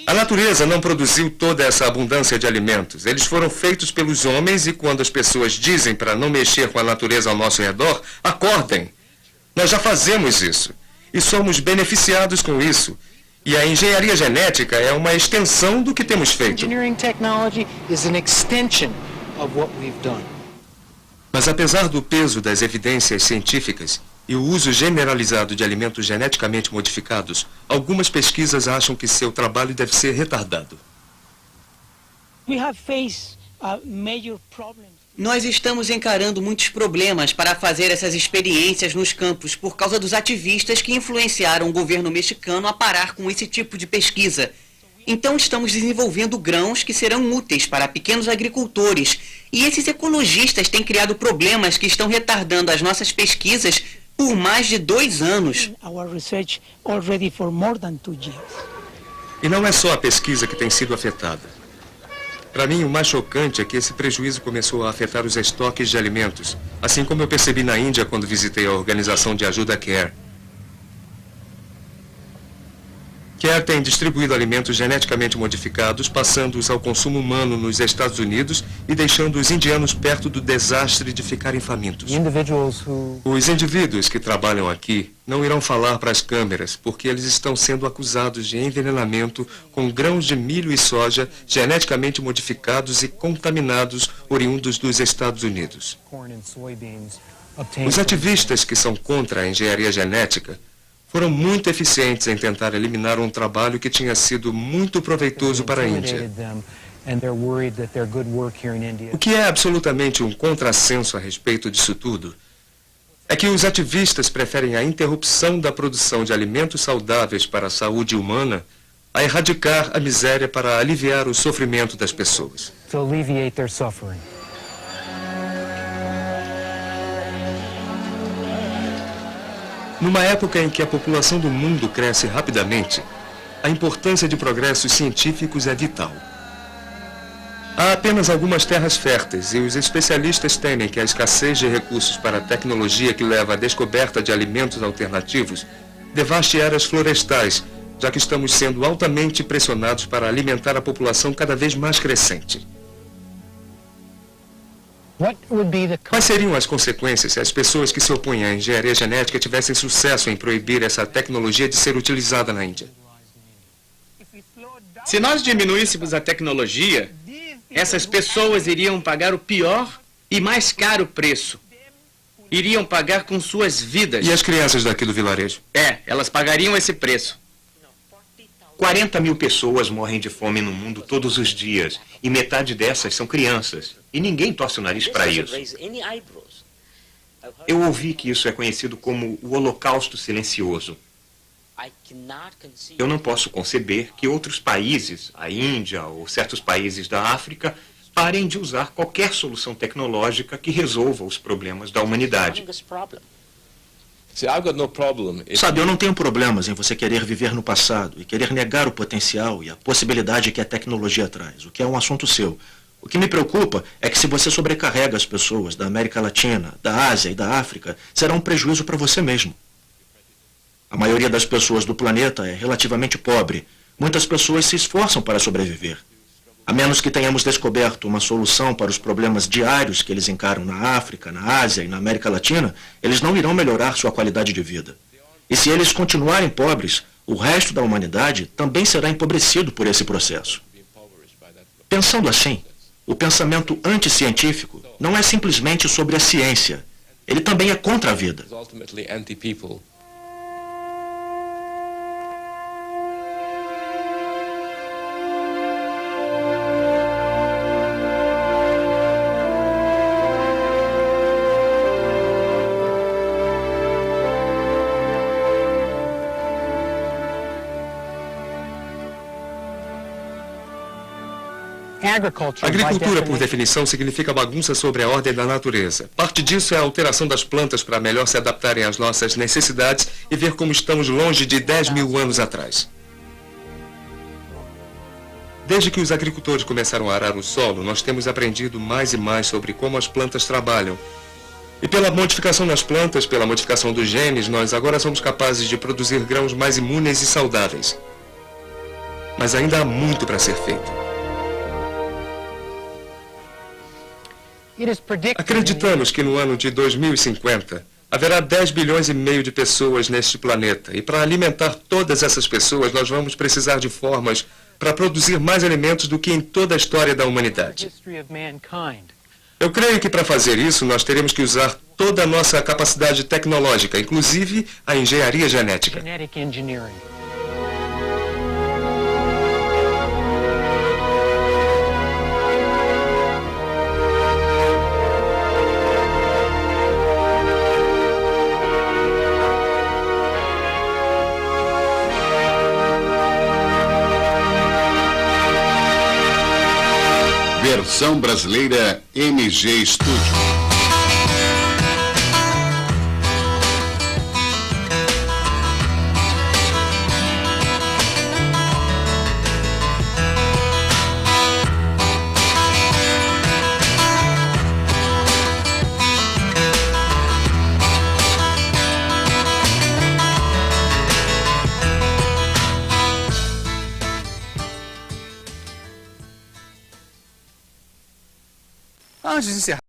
A natureza não produziu toda essa abundância de alimentos. Eles foram feitos pelos homens e quando as pessoas dizem para não mexer com a natureza ao nosso redor, acordem. Nós já fazemos isso e somos beneficiados com isso. E a engenharia genética é uma extensão do que temos feito. Mas apesar do peso das evidências científicas e o uso generalizado de alimentos geneticamente modificados, algumas pesquisas acham que seu trabalho deve ser retardado. Nós estamos encarando muitos problemas para fazer essas experiências nos campos por causa dos ativistas que influenciaram o governo mexicano a parar com esse tipo de pesquisa. Então estamos desenvolvendo grãos que serão úteis para pequenos agricultores. E esses ecologistas têm criado problemas que estão retardando as nossas pesquisas por mais de 2 anos. E não é só a pesquisa que tem sido afetada. Para mim, o mais chocante é que esse prejuízo começou a afetar os estoques de alimentos, assim como eu percebi na Índia quando visitei a organização de ajuda CARE. CARE tem distribuído alimentos geneticamente modificados, passando-os ao consumo humano nos Estados Unidos e deixando os indianos perto do desastre de ficarem famintos. Os indivíduos que trabalham aqui não irão falar para as câmeras, porque eles estão sendo acusados de envenenamento com grãos de milho e soja geneticamente modificados e contaminados oriundos dos Estados Unidos. Os ativistas que são contra a engenharia genética foram muito eficientes em tentar eliminar um trabalho que tinha sido muito proveitoso para a Índia. O que é absolutamente um contrassenso a respeito disso tudo é que os ativistas preferem a interrupção da produção de alimentos saudáveis para a saúde humana a erradicar a miséria para aliviar o sofrimento das pessoas. Numa época em que a população do mundo cresce rapidamente, a importância de progressos científicos é vital. Há apenas algumas terras férteis e os especialistas temem que a escassez de recursos para a tecnologia que leva à descoberta de alimentos alternativos devaste áreas florestais, já que estamos sendo altamente pressionados para alimentar a população cada vez mais crescente. Quais seriam as consequências se as pessoas que se opõem à engenharia genética tivessem sucesso em proibir essa tecnologia de ser utilizada na Índia? Se nós diminuíssemos a tecnologia, essas pessoas iriam pagar o pior e mais caro preço. Iriam pagar com suas vidas. E as crianças daqui do vilarejo? Elas pagariam esse preço. 40 mil pessoas morrem de fome no mundo todos os dias, e metade dessas são crianças. E ninguém torce o nariz para isso. Eu ouvi que isso é conhecido como o Holocausto Silencioso. Eu não posso conceber que outros países, a Índia ou certos países da África, parem de usar qualquer solução tecnológica que resolva os problemas da humanidade. Sabe, eu não tenho problemas em você querer viver no passado e querer negar o potencial e a possibilidade que a tecnologia traz, o que é um assunto seu. O que me preocupa é que se você sobrecarrega as pessoas da América Latina, da Ásia e da África, será um prejuízo para você mesmo. A maioria das pessoas do planeta é relativamente pobre. Muitas pessoas se esforçam para sobreviver. A menos que tenhamos descoberto uma solução para os problemas diários que eles encaram na África, na Ásia e na América Latina, eles não irão melhorar sua qualidade de vida. E se eles continuarem pobres, o resto da humanidade também será empobrecido por esse processo. Pensando assim, o pensamento anticientífico não é simplesmente sobre a ciência. Ele também é contra a vida. Agricultura, por definição, significa bagunça sobre a ordem da natureza. Parte disso é a alteração das plantas para melhor se adaptarem às nossas necessidades e ver como estamos longe de 10.000 anos atrás. Desde que os agricultores começaram a arar o solo, nós temos aprendido mais e mais sobre como as plantas trabalham. E pela modificação nas plantas, pela modificação dos genes, nós agora somos capazes de produzir grãos mais imunes e saudáveis. Mas ainda há muito para ser feito. Acreditamos que no ano de 2050 haverá 10 bilhões e meio de pessoas neste planeta. E para alimentar todas essas pessoas, nós vamos precisar de formas para produzir mais alimentos do que em toda a história da humanidade. Eu creio que para fazer isso, nós teremos que usar toda a nossa capacidade tecnológica, inclusive a engenharia genética. Versão brasileira MG Studio. Antes de encerrar